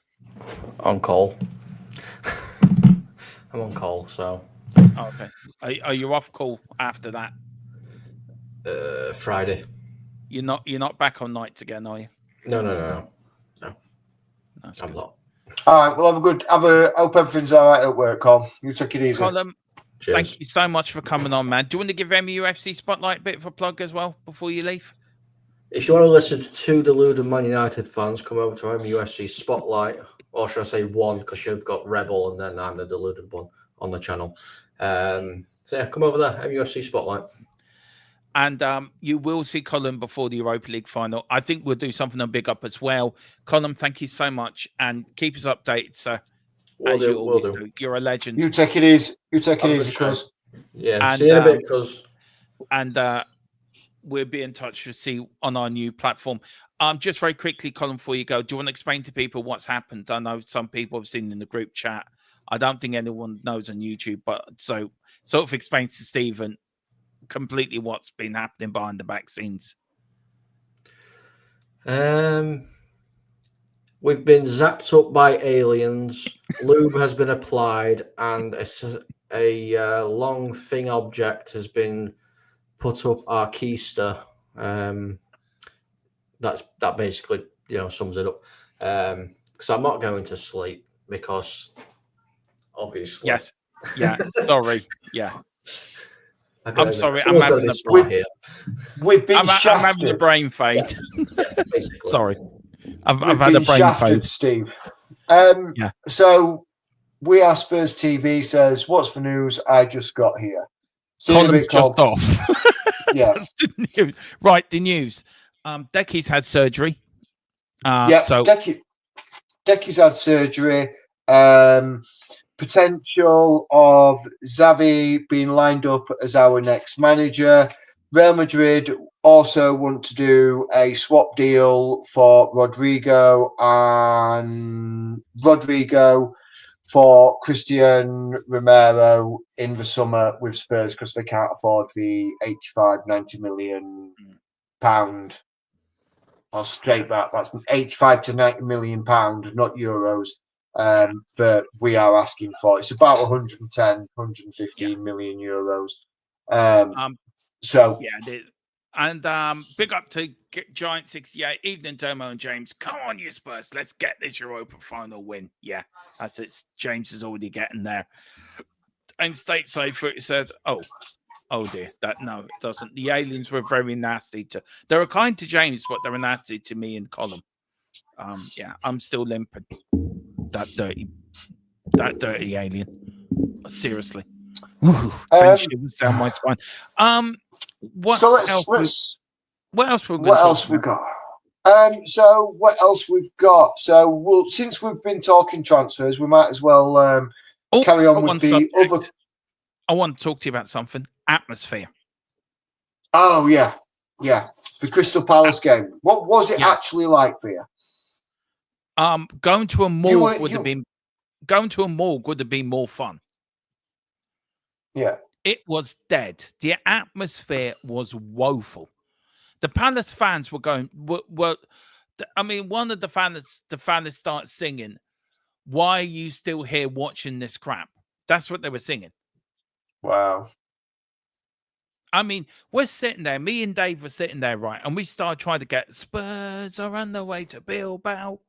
E: On call. I'm on call, so.
B: Okay. Are you off call after that?
E: Friday.
B: You're not back on nights again, are you?
E: No.
B: I'm
E: not.
C: All right, well, hope everything's all right at work, Col. You take it easy.
B: Colin, thank you so much for coming on, man. Do you want to give MUFC Spotlight a bit of a plug as well before you leave?
E: If you want to listen to two deluded Man United fans, come over to MUFC Spotlight, or should I say one, because you've got Rebel and then I'm the deluded one on the channel. So yeah, come over there, MUFC Spotlight. And
B: you will see Colin before the Europa League final. I think we'll do something on Big Up as well. Colin, thank you so much, and keep us updated, sir. As you always do. You're a legend.
C: You take it easy. Cuz.
E: Yeah, see you in a bit, Cuz.
B: And we'll be in touch to see on our new platform. Just very quickly, Colin, before you go, do you want to explain to people what's happened? I know some people have seen in the group chat. I don't think anyone knows on YouTube, but so sort of explain to Stephen completely what's been happening behind the back scenes.
E: We've been zapped up by aliens. Lube has been applied, and a long thing object has been put up our keister. That basically sums it up. Because I'm not going to sleep because obviously.
B: Yes. Yeah. Sorry. Yeah. I'm sorry.
E: I'm having
B: a brain fade.
E: Yeah,
B: sorry. I've had a brain fade,
C: Steve. So We Are Spurs TV says, "What's the news? I just got here."
B: Colin's just off.
C: Yeah.
B: The news. Right, the news. Decky's had surgery.
C: So Decky's had surgery. Potential of Xavi being lined up as our next manager. Real Madrid also want to do a swap deal for Rodrigo for Christian Romero in the summer with Spurs because they can't afford the 85-90 million pound. Or straight back, that's 85 to 90 million pound, not euros. That we are asking for. It's about 110, 115 million euros. So
B: yeah, and big up to Giant 68, Evening Domo and James. Come on, you Spurs, let's get this Europa final win. Yeah, that's it. James is already getting there. And Stateside Fruit says, oh dear, no, it doesn't. The aliens were very nasty they were kind to James, but they were nasty to me and Colin. Yeah, I'm still limping. That dirty alien. Seriously. Send shivers down my spine. What else we got?
C: So what else we've got? So since we've been talking transfers, we might as well carry on with the other.
B: I want to talk to you about something. Atmosphere.
C: Oh yeah, yeah. The Crystal Palace game. What was it
B: Yeah.
C: actually like for you?
B: Going to a
C: You
B: morgue
C: were-
B: would
C: you-
B: have been going to a morgue would have been more fun.
C: Yeah,
B: It was dead. The atmosphere was woeful. The Palace fans were going. I mean, one of the fans started singing, "Why are you still here watching this crap?" That's what they were singing.
C: wow.
B: I mean, we're sitting there. Me and Dave were sitting there, right, and we started trying to get Spurs are on the way to Bilbao.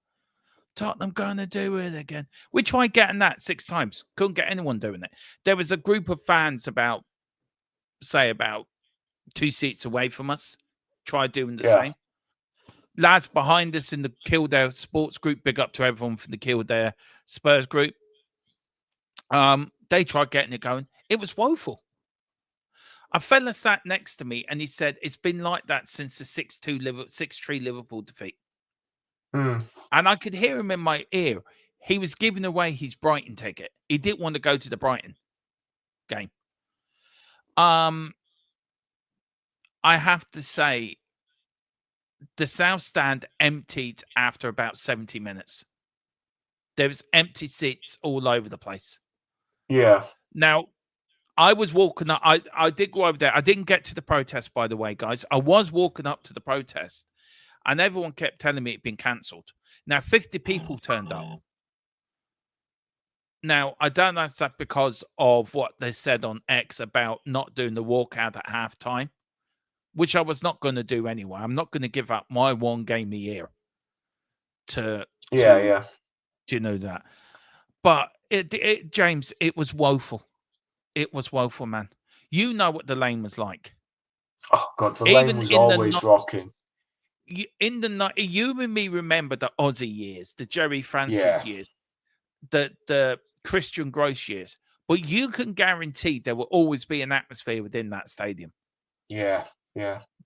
B: Tottenham gonna do it again. We tried getting that 6 times. Couldn't get anyone doing it. There was a group of fans about 2 seats away from us. Tried doing the
C: Yeah.
B: same. Lads behind us in the Kildare sports group, big up to everyone from the Kildare Spurs group. They tried getting it going. It was woeful. A fella sat next to me and he said it's been like that since the 6-3 Liverpool defeat.
C: Hmm.
B: And I could hear him in my ear. He was giving away his Brighton ticket. He didn't want to go to the Brighton game. I have to say, the South Stand emptied after about 70 minutes. There was empty seats all over the place.
C: Yeah.
B: Now, I was walking up. I did go over there. I didn't get to the protest, by the way, guys. I was walking up to the protest, and everyone kept telling me it'd been cancelled. Now, 50 people turned up. Now, I don't know if that's because of what they said on X about not doing the walkout at halftime, which I was not going to do anyway. I'm not going to give up my one game a year to
C: Yeah.
B: do you know that? But James, it was woeful. It was woeful, man. You know what the lane was like.
C: Oh God, the
B: Even
C: lane was
B: in the
C: always
B: night-
C: rocking.
B: You and me remember the Aussie years, the Jerry Francis
C: Yeah.
B: years, the Christian Gross years. But you can guarantee there will always be an atmosphere within that stadium.
C: Yeah.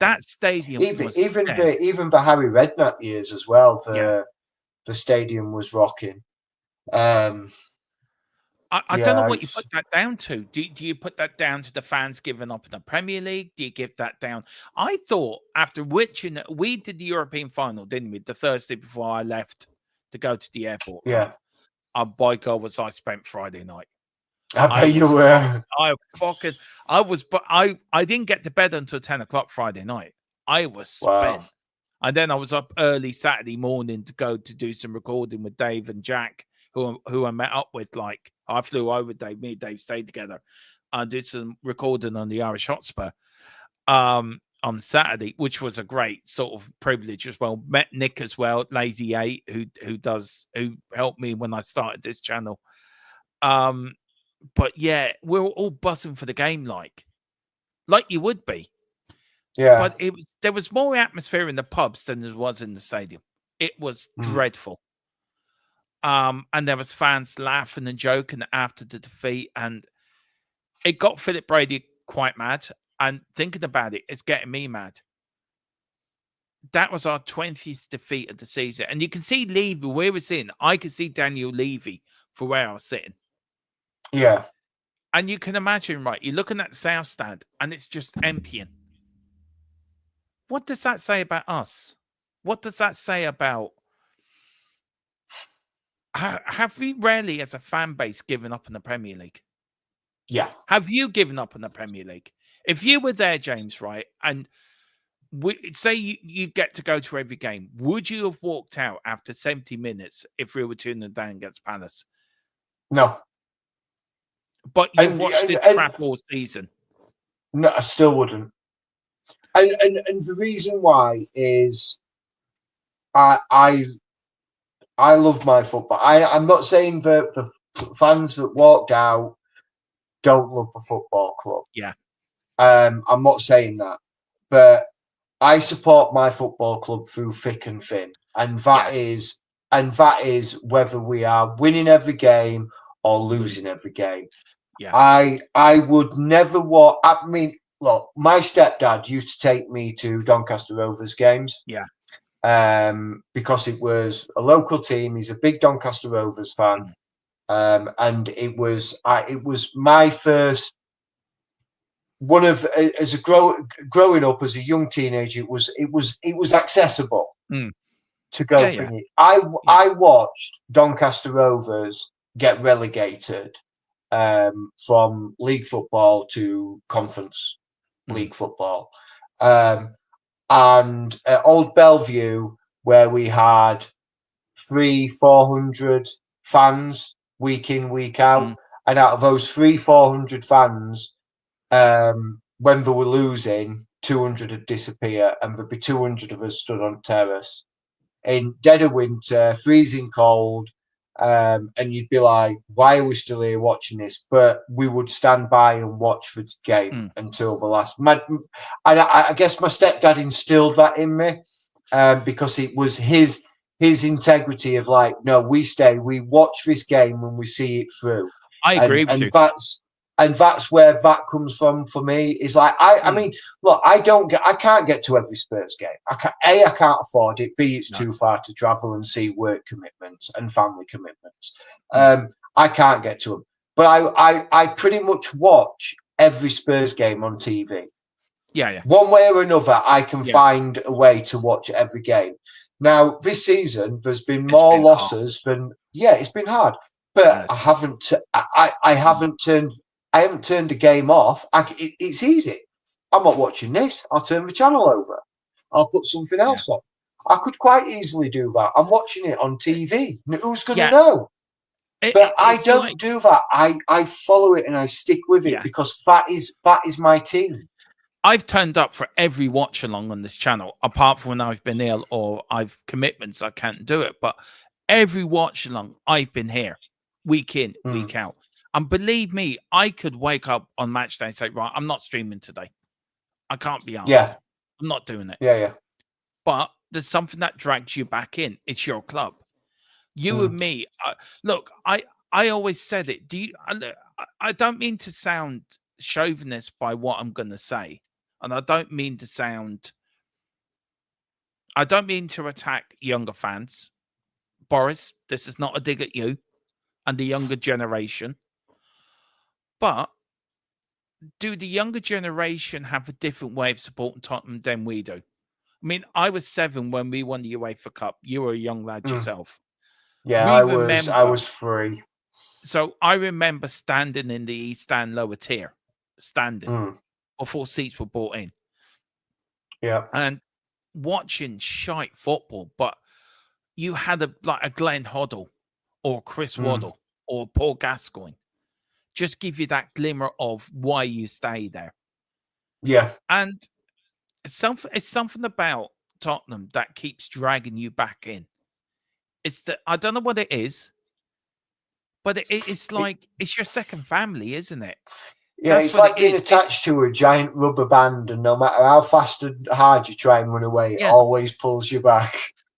B: That stadium was
C: Even
B: dead.
C: the Harry Redknapp years as well.
B: Yeah.
C: The stadium was rocking.
B: I don't know what you put that down to. Do you put that down to the fans giving up in the Premier League? Do you give that down? I thought after we did the European final, didn't we? The Thursday before I left to go to the airport.
C: Yeah.
B: By God, was I spent Friday night.
C: I bet you were.
B: I didn't get to bed until 10 o'clock Friday night. I was spent.
C: Wow.
B: And then I was up early Saturday morning to go to do some recording with Dave and Jack, who I met up with. Like, I flew over Dave, me and Dave stayed together and did some recording on the Irish Hotspur on Saturday, which was a great sort of privilege as well. Met Nick as well, Lazy 8, who helped me when I started this channel. But yeah, we were all buzzing for the game like you would be.
C: Yeah.
B: But there was more atmosphere in the pubs than there was in the stadium. It was dreadful. And there was fans laughing and joking after the defeat, and it got Philip Brady quite mad. And thinking about it, it's getting me mad. That was our 20th defeat of the season. And you can see Levy, where we're sitting. I could see Daniel Levy for where I was sitting.
C: Yeah.
B: And you can imagine, right? You're looking at the South Stand, and it's just emptying. What does that say about us? What does that say about... Have we rarely, as a fan base, given up on the Premier League?
C: Yeah.
B: Have you given up on the Premier League? If you were there, James, right, and say you get to go to every game, would you have walked out after 70 minutes if we were 2-0 down against Palace?
C: No.
B: But you've watched this crap all season.
C: No, I still wouldn't. And the reason why is I love my football. I'm not saying that the fans that walked out don't love the football club.
B: Yeah.
C: I'm not saying that. But I support my football club through thick and thin. And that is whether we are winning every game or losing every game.
B: Yeah.
C: I would never walk. I mean, look, my stepdad used to take me to Doncaster Rovers games.
B: Yeah.
C: Because it was a local team. He's a big Doncaster Rovers fan. And it was my first one of as a growing up as a young teenager, it was accessible to go for it. I watched Doncaster Rovers get relegated from league football to conference league football, and at Old Bellevue, where we had 300-400 fans week in, week out, and out of those 300-400 fans, when they were losing, 200 would disappear, and there'd be 200 of us stood on terrace in dead of winter, freezing cold, and you'd be like, why are we still here watching this? But we would stand by and watch for the game until the last. I guess my stepdad instilled that in me, because it was his integrity of like, no, we watch this game when we see it through.
B: I agree with you.
C: That's where that comes from for me. Is like, I mean, look, I can't get to every Spurs game. I can't afford it. B, it's too far to travel and see work commitments and family commitments. I can't get to them, but I pretty much watch every Spurs game on TV.
B: Yeah.
C: One way or another, I can find a way to watch every game. Now, this season, there's been more losses than it's been hard. But I haven't turned the game off. It's easy. I'm not watching this. I'll turn the channel over. I'll put something else on. I could quite easily do that. I'm watching it on TV. Who's going to know? But I don't do that. I follow it and I stick with it because that is my team.
B: I've turned up for every watch along on this channel, apart from when I've been ill or I've commitments, I can't do it. But every watch along, I've been here, week in, week out. And believe me, I could wake up on match day and say, right, I'm not streaming today. I can't be asked.
C: Yeah.
B: I'm not doing it.
C: Yeah.
B: But there's something that drags you back in. It's your club. You and me. Look, I always said it. I don't mean to sound chauvinist by what I'm going to say. And I don't mean to attack younger fans. Boris, this is not a dig at you and the younger generation. But do the younger generation have a different way of supporting Tottenham than we do? I mean, I was 7 when we won the UEFA Cup. You were a young lad yourself.
C: Yeah, I was 3.
B: So I remember standing in the East Stand lower tier, before seats were bought in.
C: Yeah.
B: And watching shite football, but you had a Glenn Hoddle or Chris Waddle or Paul Gascoigne. Just give you that glimmer of why you stay there.
C: Yeah.
B: And it's something about Tottenham that keeps dragging you back in. It's that I don't know what it is, but it's like it's your second family, isn't it?
C: Yeah, it's like being attached to a giant rubber band, and no matter how fast and hard you try and run away, it always pulls you back.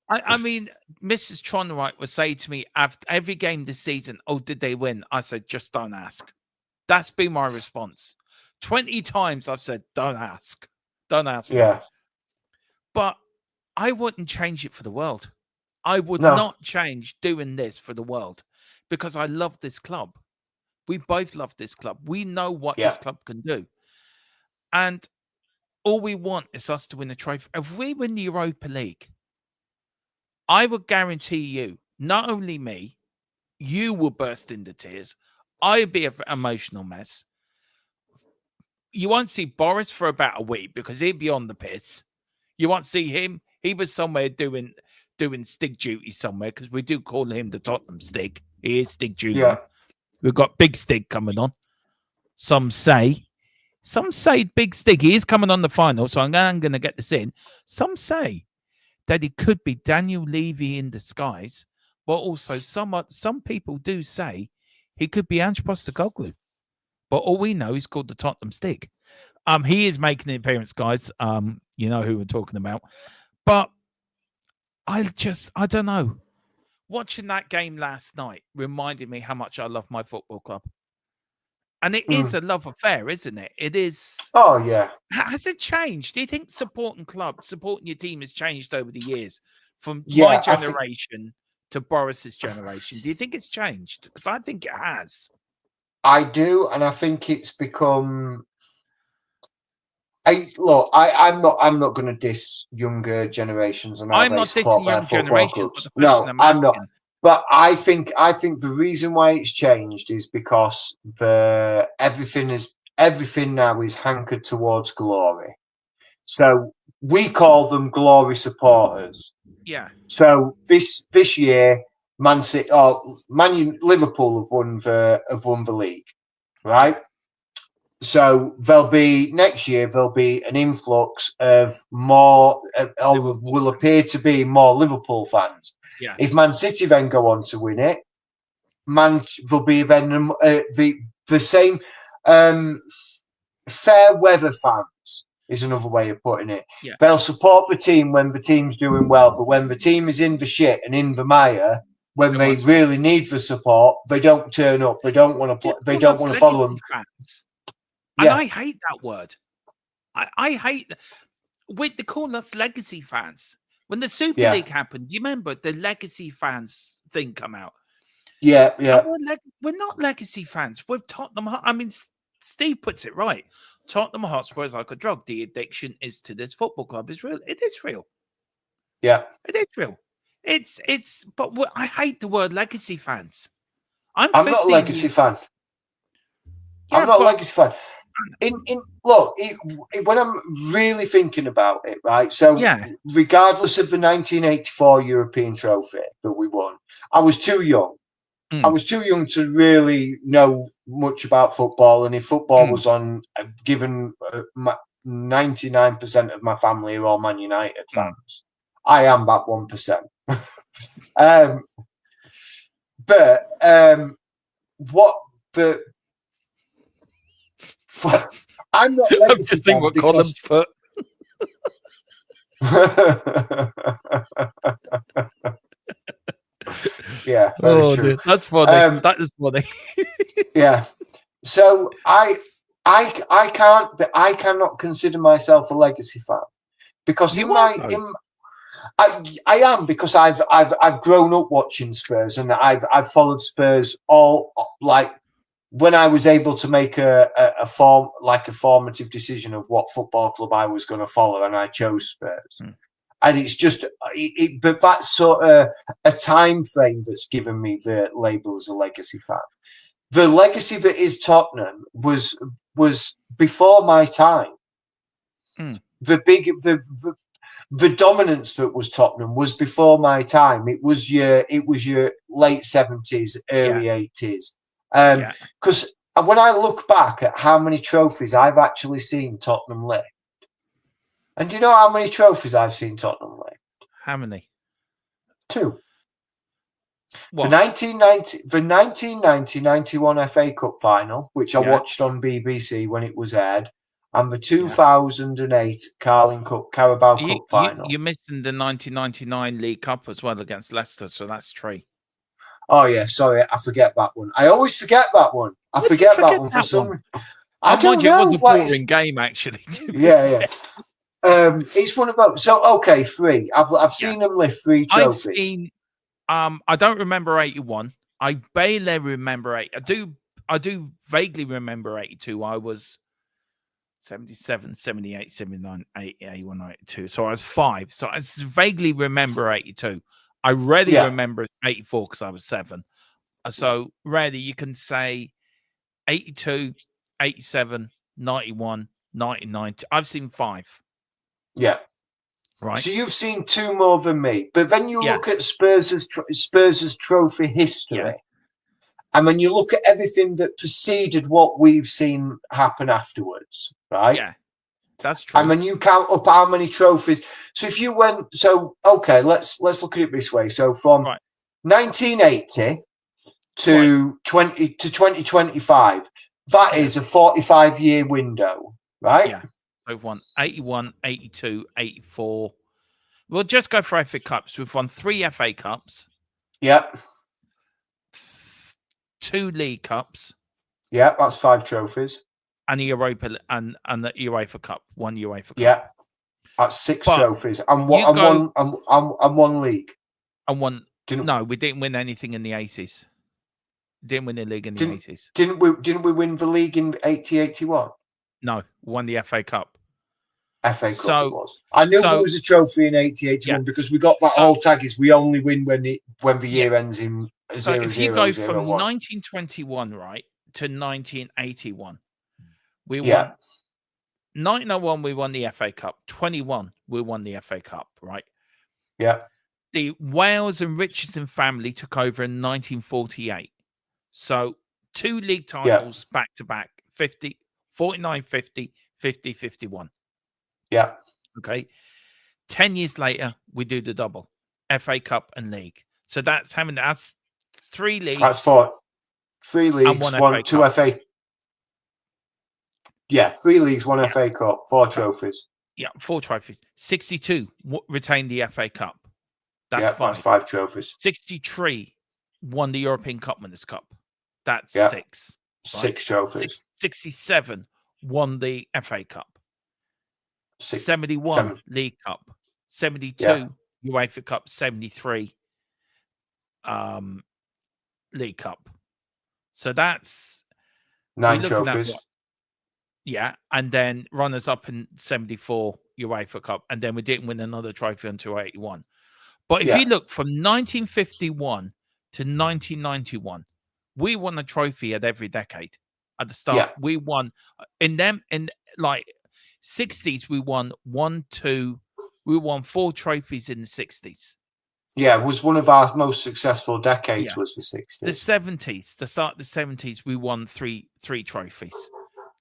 B: I mean, Mrs. Tronwright would say to me after every game this season, oh, did they win? I said, just don't ask. That's been my response. 20 times I've said, don't ask. Don't ask.
C: Yeah.
B: But I wouldn't change it for the world. I would not change doing this for the world because I love this club. We both love this club. We know what this club can do. And all we want is us to win a trophy. If we win the Europa League, I would guarantee you, not only me, you will burst into tears. I'd be an emotional mess. You won't see Boris for about a week because he'd be on the piss. You won't see him. He was somewhere doing Stig duty somewhere because we do call him the Tottenham Stig. He is Stig Junior.
C: Yeah.
B: We've got Big Stig coming on. Some say Big Stig. He is coming on the final, so I'm going to get this in. Some say that it could be Daniel Levy in disguise, but also some people do say he could be Ange Postecoglou. But all we know is called the Tottenham Stig. He is making an appearance, guys. You know who we're talking about. But I don't know. Watching that game last night reminded me how much I love my football club. And it is a love affair, isn't it? It is.
C: Oh, yeah.
B: Has it changed? Do you think supporting your team has changed over the years from
C: Yeah,
B: my generation to Boris's generation? Do you think it's changed? Because I think it has.
C: I do. And I think it's become I'm not going to diss younger generations and how
B: I'm
C: they
B: not
C: support
B: dissing
C: their
B: young
C: football
B: generation,
C: clubs.
B: but the question
C: No,
B: I'm
C: I'm not.
B: asking,
C: But I think the reason why it's changed is because everything now is hankered towards glory. So we call them glory supporters.
B: yeah,
C: So this year, Man City or Liverpool have won the league, right? So next year there'll be an influx of more, or will appear to be more Liverpool fans.
B: yeah.
C: If Man City then go on to win it, there'll be then the same fair weather fans is another way of putting it.
B: Yeah.
C: They'll support the team when the team's doing well, but when the team is in the shit and in the mire, when they really need the support, they don't turn up. They don't want to play. They don't want to follow them.
B: Fans.
C: Yeah.
B: And I hate that word. I hate they call us legacy fans. When the Super League happened, do you remember the legacy fans thing come out?
C: Yeah.
B: We're not legacy fans. We're Tottenham. I mean, Steve puts it right. Tottenham Hotspur is like a drug. The addiction is to this football club is real. It is real.
C: Yeah,
B: it is real. But I hate the word legacy fans. I'm
C: not a legacy fan.
B: Yeah,
C: I'm not a legacy fan. When I'm really thinking about it, right? So, regardless of the 1984 European Trophy that we won, I was too young. I was too young to really know much about football, and if football was on, given 99% of my family are all Man United fans, I am that 1%. I'm not legacy fan
B: what Colin's put.
C: Yeah. True.
B: That's funny. That is funny.
C: Yeah. So I cannot consider myself a legacy fan because I am, because I've grown up watching Spurs, and I've followed Spurs all, like, when I was able to make a formative decision of what football club I was going to follow, and I chose Spurs. And it's just, but that's sort of a time frame that's given me the label as a legacy fan. The legacy that is Tottenham was before my time. The dominance that was Tottenham was before my time. It was your late 70s, early 80s. Because when I look back at how many trophies I've actually seen Tottenham lift, and do you know how many trophies I've seen Tottenham lift?
B: How many?
C: 2.
B: What?
C: The 1990-91 FA Cup final, which I watched on BBC when it was aired, and the 2008 Carling Cup Carabao Cup final.
B: You're missing the 1999 League Cup as well against Leicester, so that's 3.
C: Oh yeah, sorry, I forget that one. I always forget that one. I forget that one for some reason. I don't know.
B: It was a boring game, actually.
C: Yeah. It's one of those. So okay, 3. I've seen them lift 3 trophies.
B: I've seen. I don't remember 81. I barely remember 8. I do vaguely remember 82. I was 77, 78, 79, 80, 81, 82. So I was 5. So I vaguely remember 82. I rarely remember 84 because I was 7. So rarely you can say 82, 87, 91, 99. I've seen 5.
C: Yeah.
B: Right.
C: So you've seen 2 more than me. But then you look at Spurs' trophy history, and when you look at everything that preceded what we've seen happen afterwards, right?
B: Yeah. That's true.
C: And when you count up how many trophies, so if you went, okay, let's look at it this way. So from 1980 to 2025, that is a 45-year window, right?
B: Yeah. We've won 81, 82, 84. We'll just go for FA Cups. We've won 3 FA Cups.
C: Yep.
B: 2 League Cups.
C: Yeah, that's 5 trophies.
B: And the Europa and the UEFA Cup, 1 UEFA Cup.
C: Yeah, that's 6 trophies and one league.
B: And one. No, we didn't win anything in the 80s. Didn't win the league in the 80s.
C: Didn't we win the league in 80-81?
B: No, we won the FA Cup.
C: FA Cup it
B: So,
C: was. I knew
B: so
C: it was a trophy in 80-81 because we got that
B: So-
C: whole tag is we only win when the year ends in
B: so if you go from
C: 0001.
B: 1921 right to 1981, we
C: Yeah.
B: won 1901. We won the FA Cup. 21, we won the FA Cup. Right.
C: Yeah.
B: The Wales and Richardson family took over in 1948. So 2 league titles back to back, 50, 49, 50, 50, 51.
C: Yeah.
B: Okay. 10 years later, we do the double FA Cup and league. So that's 3 leagues.
C: That's 4. 3 leagues,
B: one FA
C: 2
B: Cup.
C: FA. Yeah, 3 leagues, 1
B: Yeah.
C: FA Cup, 4 trophies.
B: Yeah, 4 trophies. 62 retained the FA Cup. That's
C: Yeah,
B: 5.
C: that's 5 trophies.
B: 63 won the European Cup Winners' Cup. That's
C: Yeah.
B: 6.
C: 6 trophies.
B: 67 won the FA Cup. 71
C: 7.
B: League Cup. 72
C: Yeah.
B: UEFA Cup. 73 League Cup. So that's
C: 9
B: looking at
C: trophies.
B: what? Yeah, and then runners up in 74 UEFA Cup, and then we didn't win another trophy until 81. But if
C: Yeah.
B: you look from 1951 to 1991, we won a trophy at every decade. At the start,
C: Yeah.
B: we won in like 60s. We won 4 trophies in the 60s.
C: Yeah, it was one of our most successful decades.
B: Yeah.
C: Was the 60s.
B: The 70s, the start of the 70s, we won three trophies.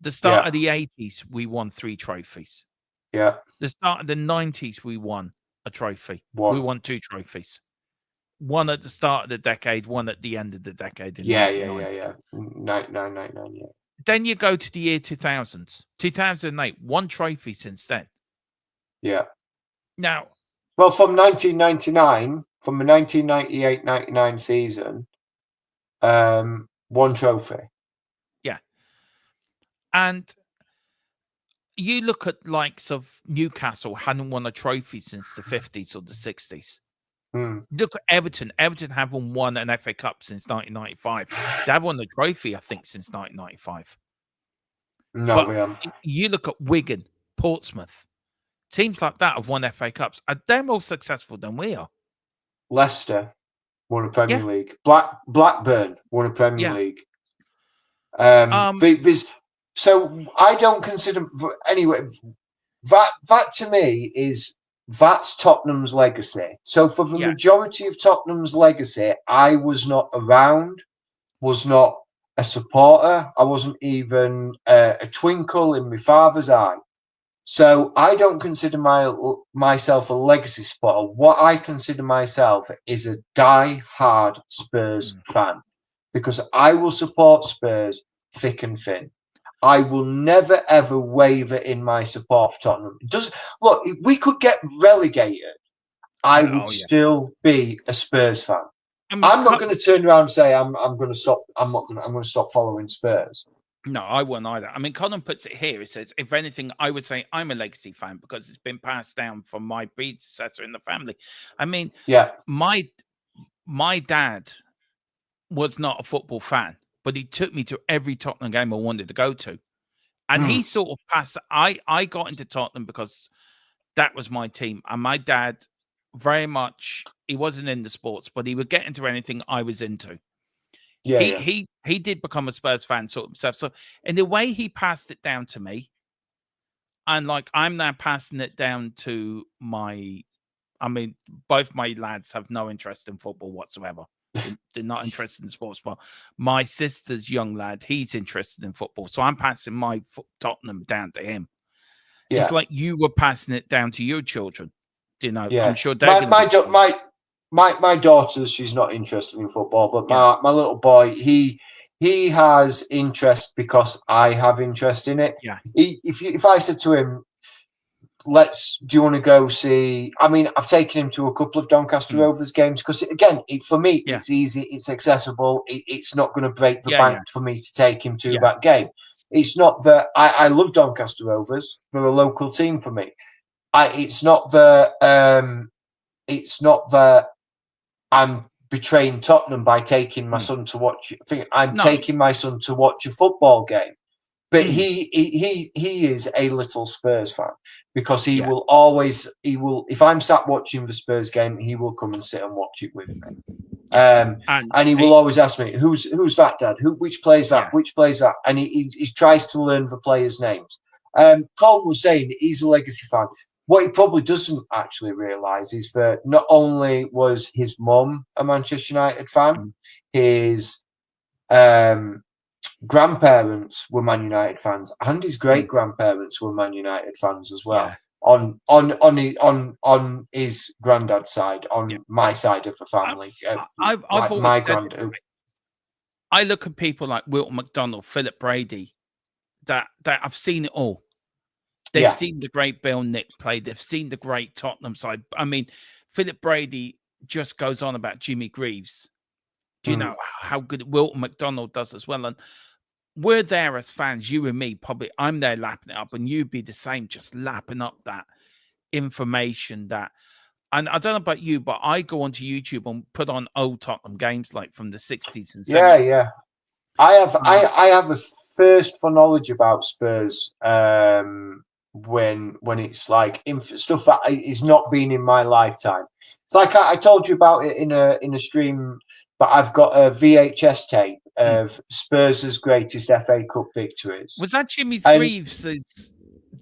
B: The start of the 80s, we won 3 trophies.
C: Yeah.
B: The start of the 90s, we won a trophy.
C: 1.
B: We won 2 trophies. One at the start of the decade, one at the end of the decade. In
C: Yeah.
B: 99.
C: Yeah.
B: Then you go to the year 2000s. 2008, 1 trophy since then.
C: Yeah.
B: Now,
C: Well, from 1999, from the 1998-99 season, 1 trophy.
B: yeah. And you look at likes of Newcastle hadn't won a trophy since the 50s or the 60s. Look at Everton. Everton haven't won an FA Cup since 1995. They haven't won a trophy, I think, since 1995.
C: No,
B: But
C: we haven't.
B: you look at Wigan, Portsmouth, teams like that have won FA Cups. Are they more successful than we are?
C: Leicester won a Premier
B: Yeah.
C: League. Blackburn won a Premier
B: Yeah.
C: League. So I don't consider anyway. That to me that's Tottenham's legacy. So for the
B: Yeah.
C: majority of Tottenham's legacy, I was not around, was not a supporter. I wasn't even a twinkle in my father's eye. So I don't consider myself a legacy supporter. What I consider myself is a die-hard Spurs fan, because I will support Spurs thick and thin. I will never ever waver in my support for Tottenham. Look, if we could get relegated, I would still be a Spurs fan.
B: I mean,
C: I'm not going to turn around and say I'm going to stop. I'm going to stop following Spurs.
B: No, I wouldn't either. I mean, Colin puts it here. It says, if anything, I would say I'm a legacy fan because it's been passed down from my predecessor in the family. I mean,
C: yeah,
B: my dad was not a football fan, but he took me to every Tottenham game I wanted to go to. And he sort of passed. I got into Tottenham because that was my team. And my dad very much, he wasn't into sports, but he would get into anything I was into.
C: Yeah,
B: he did become a Spurs fan sort of himself. So in the way he passed it down to me, and like I'm now passing it down to both my lads have no interest in football whatsoever. They're not interested in sports. But my sister's young lad, he's interested in football. So I'm passing my Tottenham down to him.
C: Yeah.
B: It's like you were passing it down to your children. You know,
C: yeah.
B: I'm sure they're
C: my daughter, she's not interested in football, but my little boy, he has interest because I have interest in it.
B: Yeah.
C: If I said to him, do you want to go see? I mean, I've taken him to a couple of Doncaster Rovers games because, again, for me, it's easy, it's accessible. It's not going to break the bank for me to take him to that game. It's not that I love Doncaster Rovers; they're a local team for me. It's not that I'm betraying Tottenham by taking my son to watch. I'm taking my son to watch a football game. But he is a little Spurs fan because he
B: Yeah.
C: will always, if I'm sat watching the Spurs game, he will come and sit and watch it with me. And he will always ask me, who's that, Dad? Which plays that?
B: Yeah.
C: Which plays that? And he tries to learn the players' names. Colin was saying he's a legacy fan. What he probably doesn't actually realise is that not only was his mum a Manchester United fan, his grandparents were Man United fans, and his great grandparents were Man United fans as well.
B: Yeah.
C: On his granddad's side, on my side of the family.
B: I've
C: like
B: always
C: my
B: said,
C: granddad.
B: I look at people like Wilton McDonald, Philip Brady, that I've seen it all. They've seen the great Bill Nick play. They've seen the great Tottenham side. I mean, Philip Brady just goes on about Jimmy Greaves. Do you know how good Wilton McDonald does as well? And we're there as fans, you and me, probably. I'm there lapping it up, and you'd be the same, just lapping up that information. And I don't know about you, but I go onto YouTube and put on old Tottenham games like from the 60s and 70s.
C: Yeah. I have a thirst for knowledge about Spurs when it's like stuff that is not been in my lifetime. It's like I told you about it in a stream, but I've got a VHS tape of Spurs' greatest FA Cup victories.
B: Was that Jimmy Greaves? Do you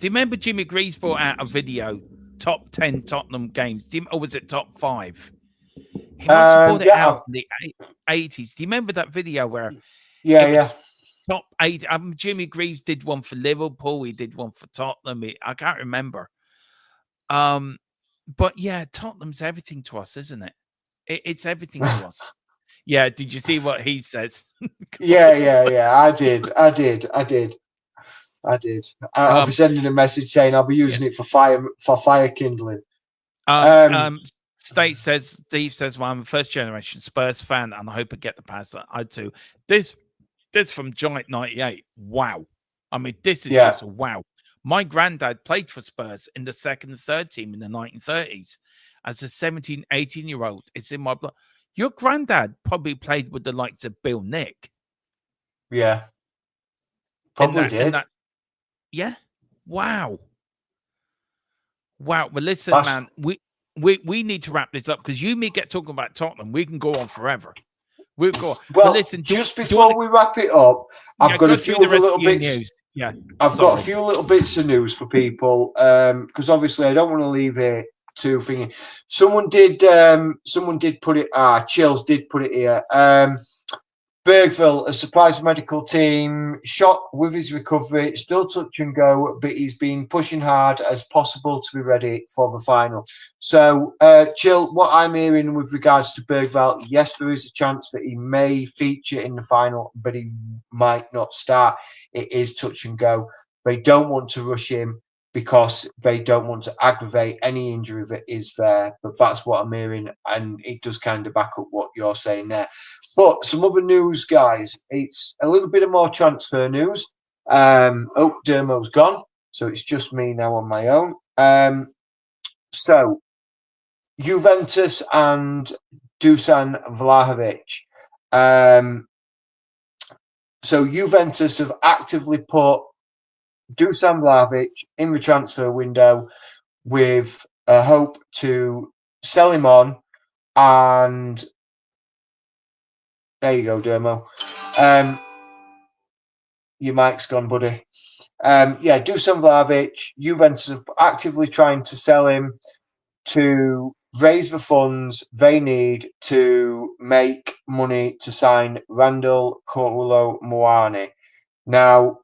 B: remember Jimmy Greaves brought out a video, top 10 Tottenham games? Or was it top 5? He must have brought it out in the 80s. Do you remember that video where top 8? Jimmy Greaves did one for Liverpool. He did one for Tottenham. I can't remember. But yeah, Tottenham's everything to us, isn't it? It's everything to us. Yeah, did you see what he says?
C: Yeah. I did. I'll be sending a message saying I'll be using it for fire kindling.
B: Steve says, well, I'm a first generation Spurs fan and I hope I get the pass. I too. This from Giant 98. Wow. I mean, this is just a wow. My granddad played for Spurs in the second and third team in the 1930s. As a 17, 18-year-old, it's in my blood. Your granddad probably played with the likes of Bill Nick.
C: Yeah. Probably did.
B: Yeah. Wow. Well, listen, man, we need to wrap this up because you and me get talking about Tottenham. We can go on forever. We'll go.
C: Well,
B: listen,
C: just before we wrap it up, I've got a few other little bits.
B: News. Yeah,
C: I've got a few little bits of news for people because obviously I don't want to leave it too thingy. Someone did put it. Chills did put it here. Bergville, a surprise medical team, shock with his recovery, still touch and go, but he's been pushing hard as possible to be ready for the final. So, Chill, what I'm hearing with regards to Bergville, yes, there is a chance that he may feature in the final, but he might not start. It is touch and go. They don't want to rush him because they don't want to aggravate any injury that is there. But that's what I'm hearing, and it does kind of back up what you're saying there. But some other news, guys. It's a little bit of more transfer news. Dermo's gone, so it's just me now on my own. So, Juventus and Dusan Vlahovic. So, Juventus have actively put Dusan Vlahovic in the transfer window with a hope to sell him on, and there you go, Dermo. Your mic's gone, buddy. Dusan Vlahovic, Juventus are actively trying to sell him to raise the funds they need to make money to sign Randall Kolo Muani. Now,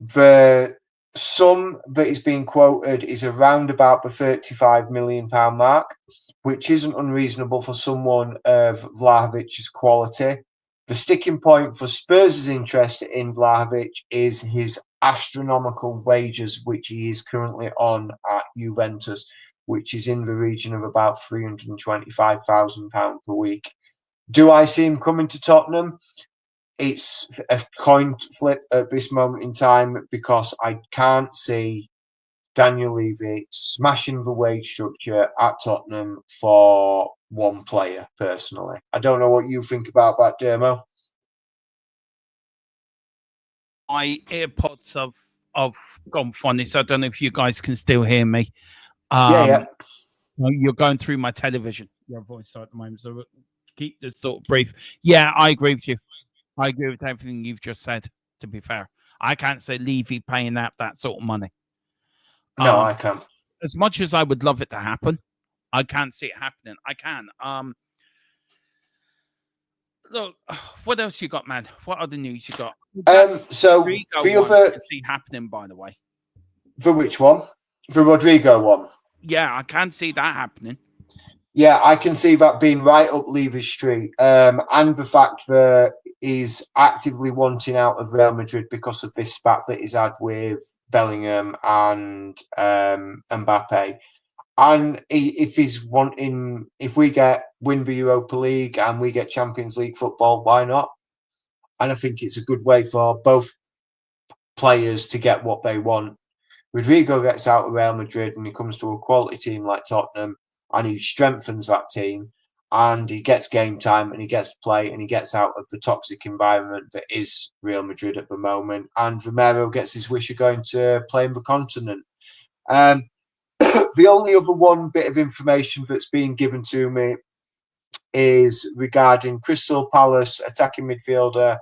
C: the sum that is being quoted is around about the £35 million mark, which isn't unreasonable for someone of Vlahovic's quality. The sticking point for Spurs' interest in Vlahovic is his astronomical wages, which he is currently on at Juventus, which is in the region of about £325,000 per week. Do I see him coming to Tottenham? It's a coin flip at this moment in time because I can't see Daniel Levy smashing the wage structure at Tottenham for one player, personally. I don't know what you think about that, Dermo.
B: my earpods have gone funny, so I don't know if you guys can still hear me.
C: Yeah.
B: Well, you're going through my television, your voice at the moment, so keep this sort of brief. Yeah, I agree with you. I agree with everything you've just said, to be fair. I can't say Levy paying out that sort of money.
C: No, I can't.
B: As much as I would love it to happen, I can't see it happening. I can. Look, what else you got, man? What other news you got?
C: So
B: Rodrigo
C: for your
B: one I can see happening, by the way.
C: for which one? The Rodrigo one.
B: Yeah, I can see that happening.
C: Yeah, I can see that being right up Levy's street. And the fact that he's actively wanting out of Real Madrid because of this spat that he's had with Bellingham and Mbappe. And if he's wanting, if we win the Europa League and we get Champions League football, why not? And I think it's a good way for both players to get what they want. Rodrigo gets out of Real Madrid and he comes to a quality team like Tottenham, and he strengthens that team, and he gets game time and he gets to play and he gets out of the toxic environment that is Real Madrid at the moment. And Romero gets his wish of going to play in the continent. The only other one bit of information that's been given to me is regarding Crystal Palace attacking midfielder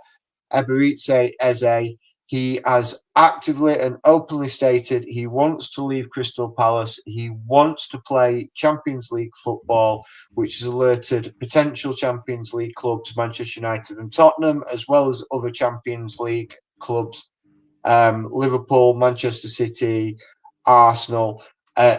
C: Eberechi Eze. He has actively and openly stated he wants to leave Crystal Palace. He wants to play Champions League football, which has alerted potential Champions League clubs, Manchester United and Tottenham, as well as other Champions League clubs, Liverpool, Manchester City, Arsenal,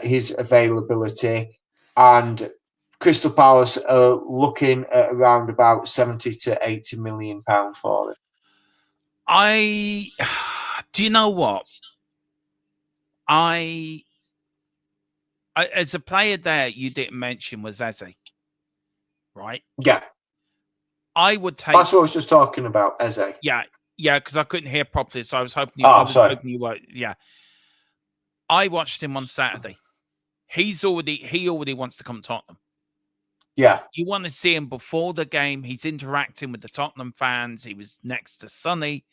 C: his availability. And Crystal Palace are looking at around about 70 to 80 million pounds for it.
B: Do you know what? I as a player there you didn't mention was Eze, right?
C: Yeah.
B: I would take.
C: That's what I was just talking about, Eze.
B: Yeah, because I couldn't hear properly, so I was hoping you. Hoping you were. Yeah, I watched him on Saturday. He already wants to come to Tottenham.
C: Yeah,
B: you want to see him before the game. He's interacting with the Tottenham fans. He was next to Sonny.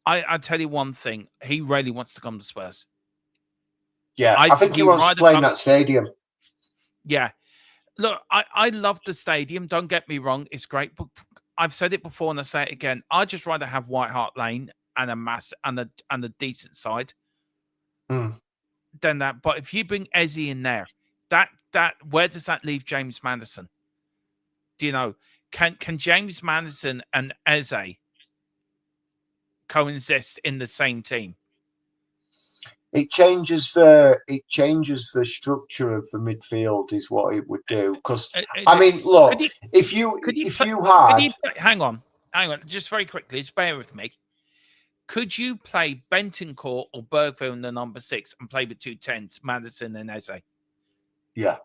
B: I tell you one thing, he really wants to come to Spurs.
C: Yeah, I think he wants to play in that stadium.
B: Yeah. Look, I love the stadium. Don't get me wrong. It's great. But I've said it before and I say it again. I'd just rather have White Hart Lane and a decent side than that. But if you bring Eze in there, that where does that leave James Maddison? Do you know? Can James Maddison and Eze coexist in the same team?
C: It changes the structure of the midfield is what it would do. Because I mean, look, if you
B: hang on, just very quickly, just bear with me. Could you play Bentancur or Bergville in the number 6 and play with 2 10s, Maddison and Eze?
C: Yeah,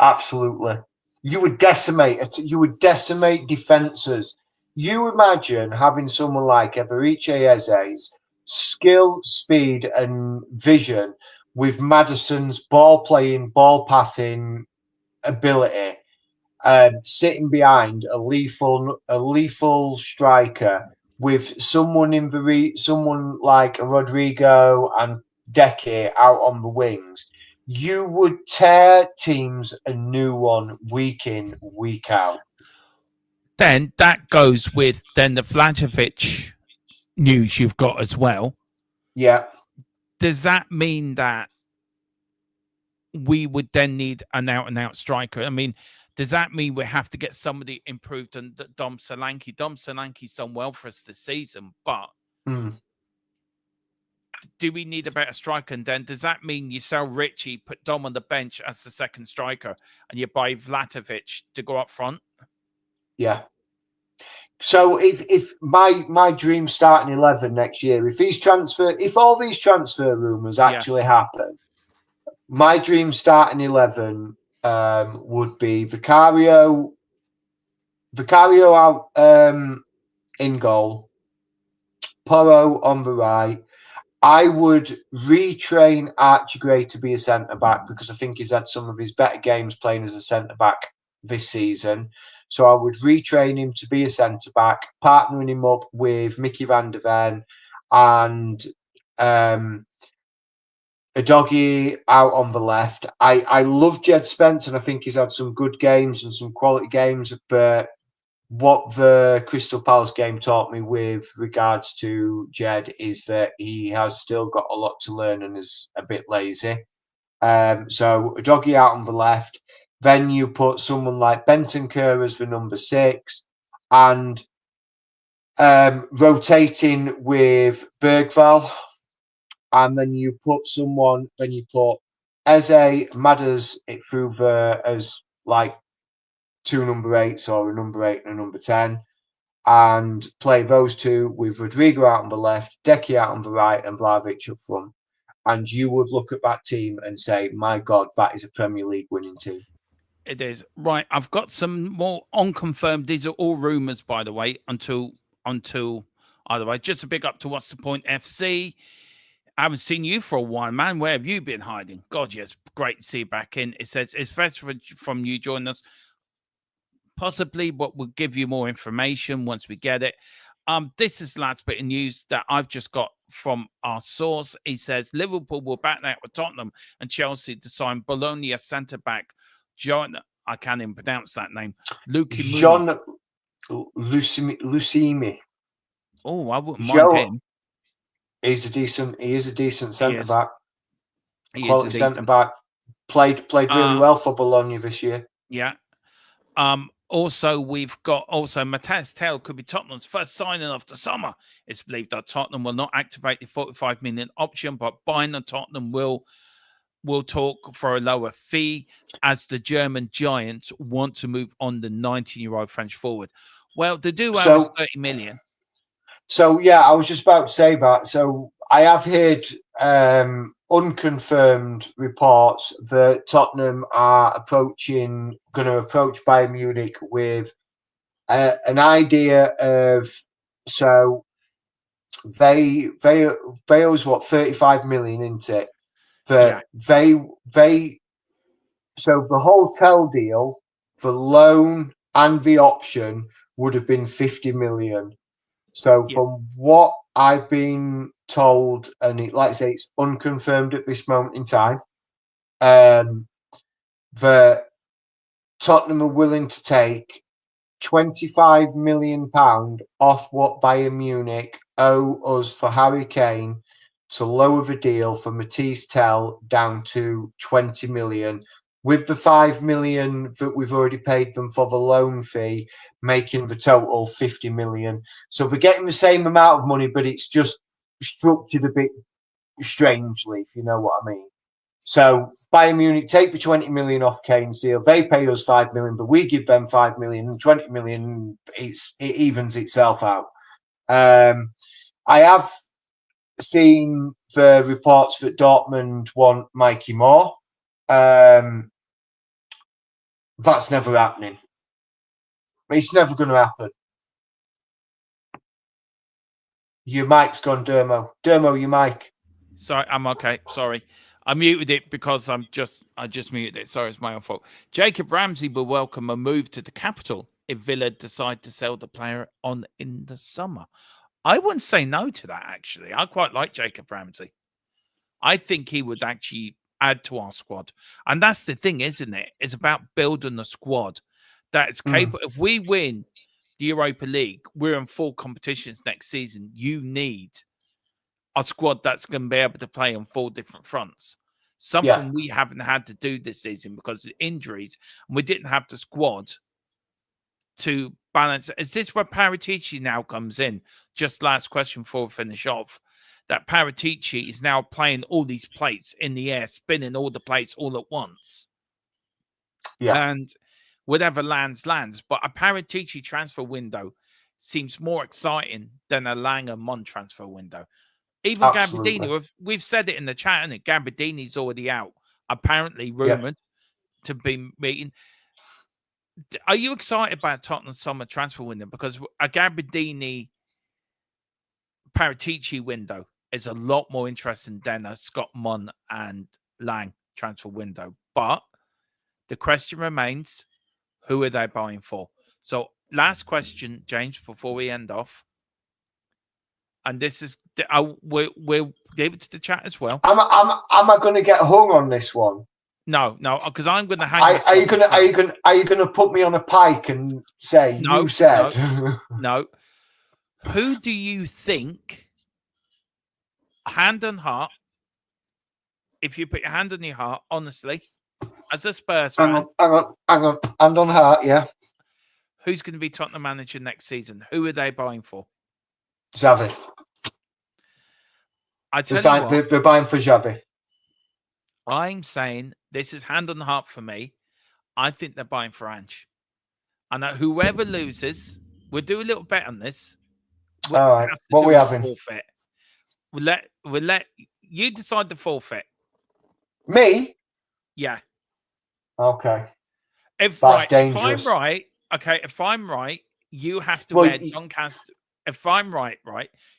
C: absolutely. You would decimate defenses. You imagine having someone like Eberechi Eze's skill, speed, and vision with Maddison's ball playing, ball passing ability, sitting behind a lethal striker with someone like Rodrigo and Decky out on the wings. You would tear teams a new one week in, week out.
B: Then that goes with the Vlahovic news you've got as well.
C: Yeah. Does
B: that mean that we would then need an out-and-out striker? I mean, does that mean we have to get somebody improved than Dom Solanke? Dom Solanke's done well for us this season, but do we need a better striker? And then does that mean you sell Richie, put Dom on the bench as the second striker, and you buy Vlahovic to go up front?
C: Yeah. So if my dream starting 11 next year, if all these transfer rumours actually happen, my dream starting 11 would be Vicario out in goal, Porro on the right. I would retrain Archie Gray to be a centre back because I think he's had some of his better games playing as a centre back this season. So I would retrain him to be a centre-back, partnering him up with Mickey van der Ven and a doggy out on the left. I love Jed Spence, and I think he's had some good games and some quality games, but what the Crystal Palace game taught me with regards to Jed is that he has still got a lot to learn and is a bit lazy. So a doggy out on the left. Then you put someone like Bentancur as the number 6, and rotating with Bergvall. And then you put Eze, Madders it through as like 2 number 8s or a number 8 and a number 10, and play those two with Rodrigo out on the left, Decky out on the right, and Vlahovic up front. And you would look at that team and say, my God, that is a Premier League winning team.
B: It is. Right, I've got some more unconfirmed. These are all rumours, by the way, until either way. Just a big up to What's the Point FC. I haven't seen you for a while, man. Where have you been hiding? God, yes, great to see you back in. It says it's best from you joining us. Possibly, but we'll give you more information once we get it. This is the last bit of news that I've just got from our source. He says Liverpool will back out with Tottenham and Chelsea to sign Bologna centre-back John. I can't even pronounce that name.
C: John Lucimi.
B: Oh, I wouldn't mind him.
C: He is a decent centre back.
B: Quality
C: centre back. Played really well for Bologna this year.
B: Yeah. Also, we've got Matthias Tel could be Tottenham's first signing of the summer. It's believed that Tottenham will not activate the 45 million option, but Bayern and Tottenham will talk for a lower fee as the German giants want to move on the 19-year-old French forward. Well, they do have 30 million.
C: So, yeah, I was just about to say that. So I have heard unconfirmed reports that Tottenham are going to approach Bayern Munich with an idea of, so they owes what, 35 million into it. That so the hotel deal, the loan and the option would have been 50 million. So from what I've been told, and like I say, it's unconfirmed at this moment in time, that Tottenham are willing to take £25 million off what Bayern Munich owe us for Harry Kane to lower the deal for Matisse Tel down to 20 million, with the 5 million that we've already paid them for the loan fee, making the total 50 million. So they're getting the same amount of money, but it's just structured a bit strangely, if you know what I mean. So Bayern Munich take the 20 million off Kane's deal. They pay us 5 million, but we give them 5 million, and 20 million, it evens itself out. I have seen the reports that Dortmund want Mikey Moore. That's never happening. It's never going to happen. Your mic's gone, Dermo. Dermo, your mic.
B: Sorry, I'm okay. Sorry. I muted it because I just muted it. Sorry, it's my own fault. Jacob Ramsey will welcome a move to the capital if Villa decide to sell the player on in the summer. I wouldn't say no to that, actually. I quite like Jacob Ramsey. I think he would actually add to our squad. And that's the thing, isn't it? It's about building a squad that is capable. If we win the Europa League, we're in full competitions next season. You need a squad that's going to be able to play on 4 different fronts. Something we haven't had to do this season because of injuries. And we didn't have the squad to balance. Is this where Paratici now comes in? Just last question before we finish off. That Paratici is now playing all these plates in the air, spinning all the plates all at once. Yeah. And whatever lands. But a Paratici transfer window seems more exciting than a Lang and Mon transfer window. Even Gabbiadini, we've said it in the chat, and Gabbiadini's already out, apparently rumoured to be meeting. Are you excited about Tottenham's summer transfer window? Because a Gabbiadini Paratici window is a lot more interesting than a Scott Munn and Lang transfer window. But the question remains, Who are they buying for? So, last question, James, before we end off. And this is, we'll give it to the chat as well.
C: Am I going to get hung on this one?
B: No, because I'm going to hang.
C: Are you gonna put me on a pike and say you said?
B: No. Who do you think, hand on heart, if you put your hand on your heart, honestly, as a Spurs fan,
C: hang on, hand on heart, yeah.
B: Who's going to be Tottenham manager next season? Who are they buying for?
C: Xavi.
B: I tell you what,
C: they're buying for Xavi.
B: I'm saying this is hand on the heart for me. I think they're buying for Ange. And that whoever loses, we'll do a little bet on this.
C: All right. What we having?
B: Forfeit. We'll let you decide the forfeit.
C: Me?
B: Yeah.
C: Okay.
B: If I'm right, you have to wear Doncaster. If I'm right,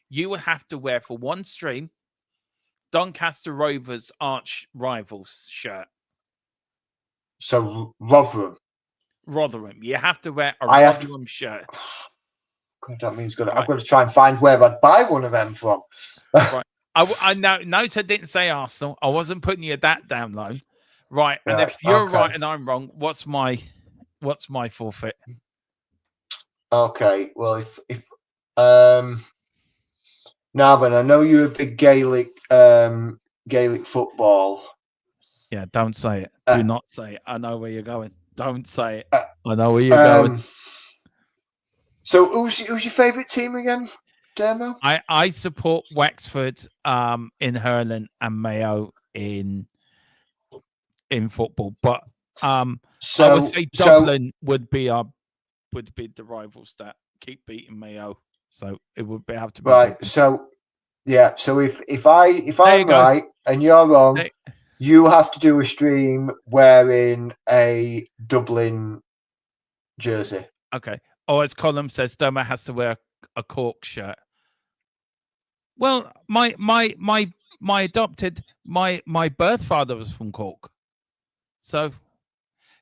B: you will have to wear for one stream Doncaster Rovers arch rivals shirt.
C: So Rotherham.
B: You have to wear a Rotherham shirt.
C: God, that means I've got to try and find where I'd buy one of them from.
B: Right. I note I didn't say Arsenal. I wasn't putting you that down low. Right. And if you're right and I'm wrong, what's my forfeit?
C: Okay. Well, if now then, I know you're a big Gaelic football.
B: Yeah, don't say it. Do not say it. I know where you're going. Don't say it. I know where you're going.
C: So who's your favourite team again, Dermo?
B: I support Wexford in hurling and Mayo in football, but I would say Dublin would be the rivals that keep beating Mayo. So it would have to be
C: right.
B: Dublin.
C: So yeah. So if I'm right and you're wrong, you have to do a stream wearing a Dublin jersey.
B: Okay. Oh, as Colin says, Dermo has to wear a Cork shirt. Well, my birth father was from Cork, so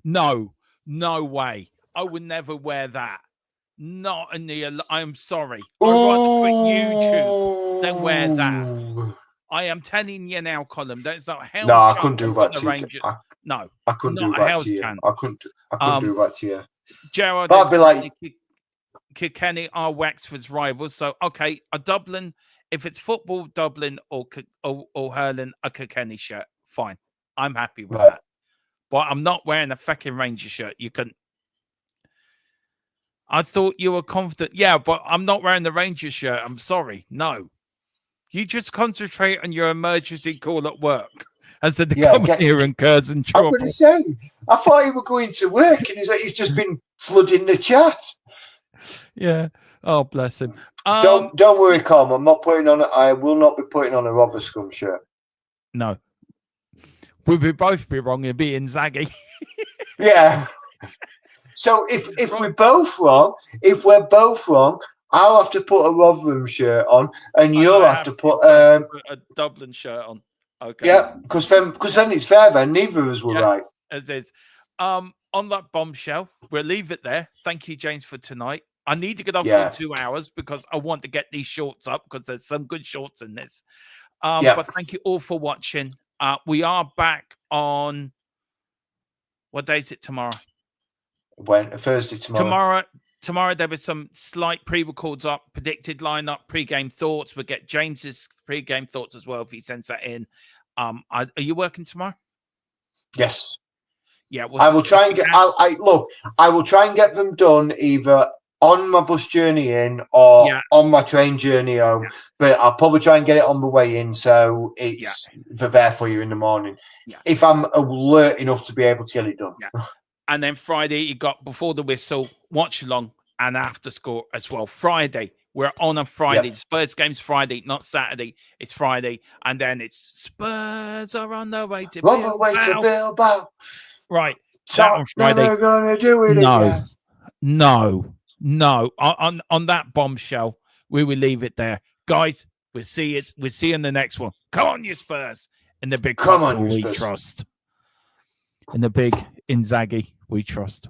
B: no way. I would never wear that. Not in the. I'm sorry. I'd rather put YouTube than wear that. I am telling you now, Colin. That's not hell.
C: No, I couldn't do that to you. I couldn't do that to you. I couldn't do that to you.
B: Gerald,
C: but I'd be like,
B: Kilkenny are Wexford's rivals. So okay, a Dublin. If it's football, Dublin or hurling, a Kilkenny shirt, fine. I'm happy with that. But I'm not wearing a fucking Rangers shirt. You can. I thought you were confident. Yeah, but I'm not wearing the Rangers shirt. I'm sorry. No. You just concentrate on your emergency call at work. And said come here and curse and trouble.
C: I'm going to say, I thought you were going to work, and he's just been flooding the chat.
B: Yeah. Oh, bless him.
C: Don't worry, Colm. I will not be putting on a Rotherham shirt.
B: No. We'd both be wrong. It'd be Inzaghi.
C: Yeah. So if we're both wrong, I'll have to put a Rotherham shirt on, and you'll have to put
B: a Dublin shirt on. Okay.
C: Yeah, because then it's fair. Then neither of us were right.
B: As is. On that bombshell, we'll leave it there. Thank you, James, for tonight. I need to get off in 2 hours because I want to get these shorts up because there's some good shorts in this. But thank you all for watching. We are back on what day is it tomorrow?
C: Thursday tomorrow.
B: Tomorrow there was some slight pre-records up, predicted lineup, pre-game thoughts. We'll get James's pre-game thoughts as well if he sends that in. Are you working tomorrow?
C: Yes.
B: Yeah,
C: I will try and get. I will try and get them done either on my bus journey in or on my train journey home. But I'll probably try and get it on the way in, so it's there for you in the morning. Yeah. If I'm alert enough to be able to get it done.
B: Yeah. And then Friday, you got Before the Whistle, Watch Along, and After Score as well. Friday, we're on a Friday. The Spurs game's Friday, not Saturday. It's Friday. And then it's Spurs are on the way to Bilbao. Right. That on Friday.
C: Never gonna do it again.
B: No. On that bombshell, we will leave it there. Guys, we'll see you in the next one. Come on, you Spurs. In the big we trust. In the big Inzaghi, we trust.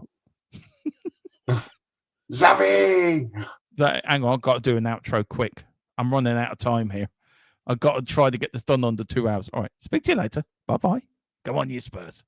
C: Xavi!
B: Hang on, I've got to do an outro quick. I'm running out of time here. I've got to try to get this done under 2 hours. All right. Speak to you later. Bye-bye. Go on, you Spurs.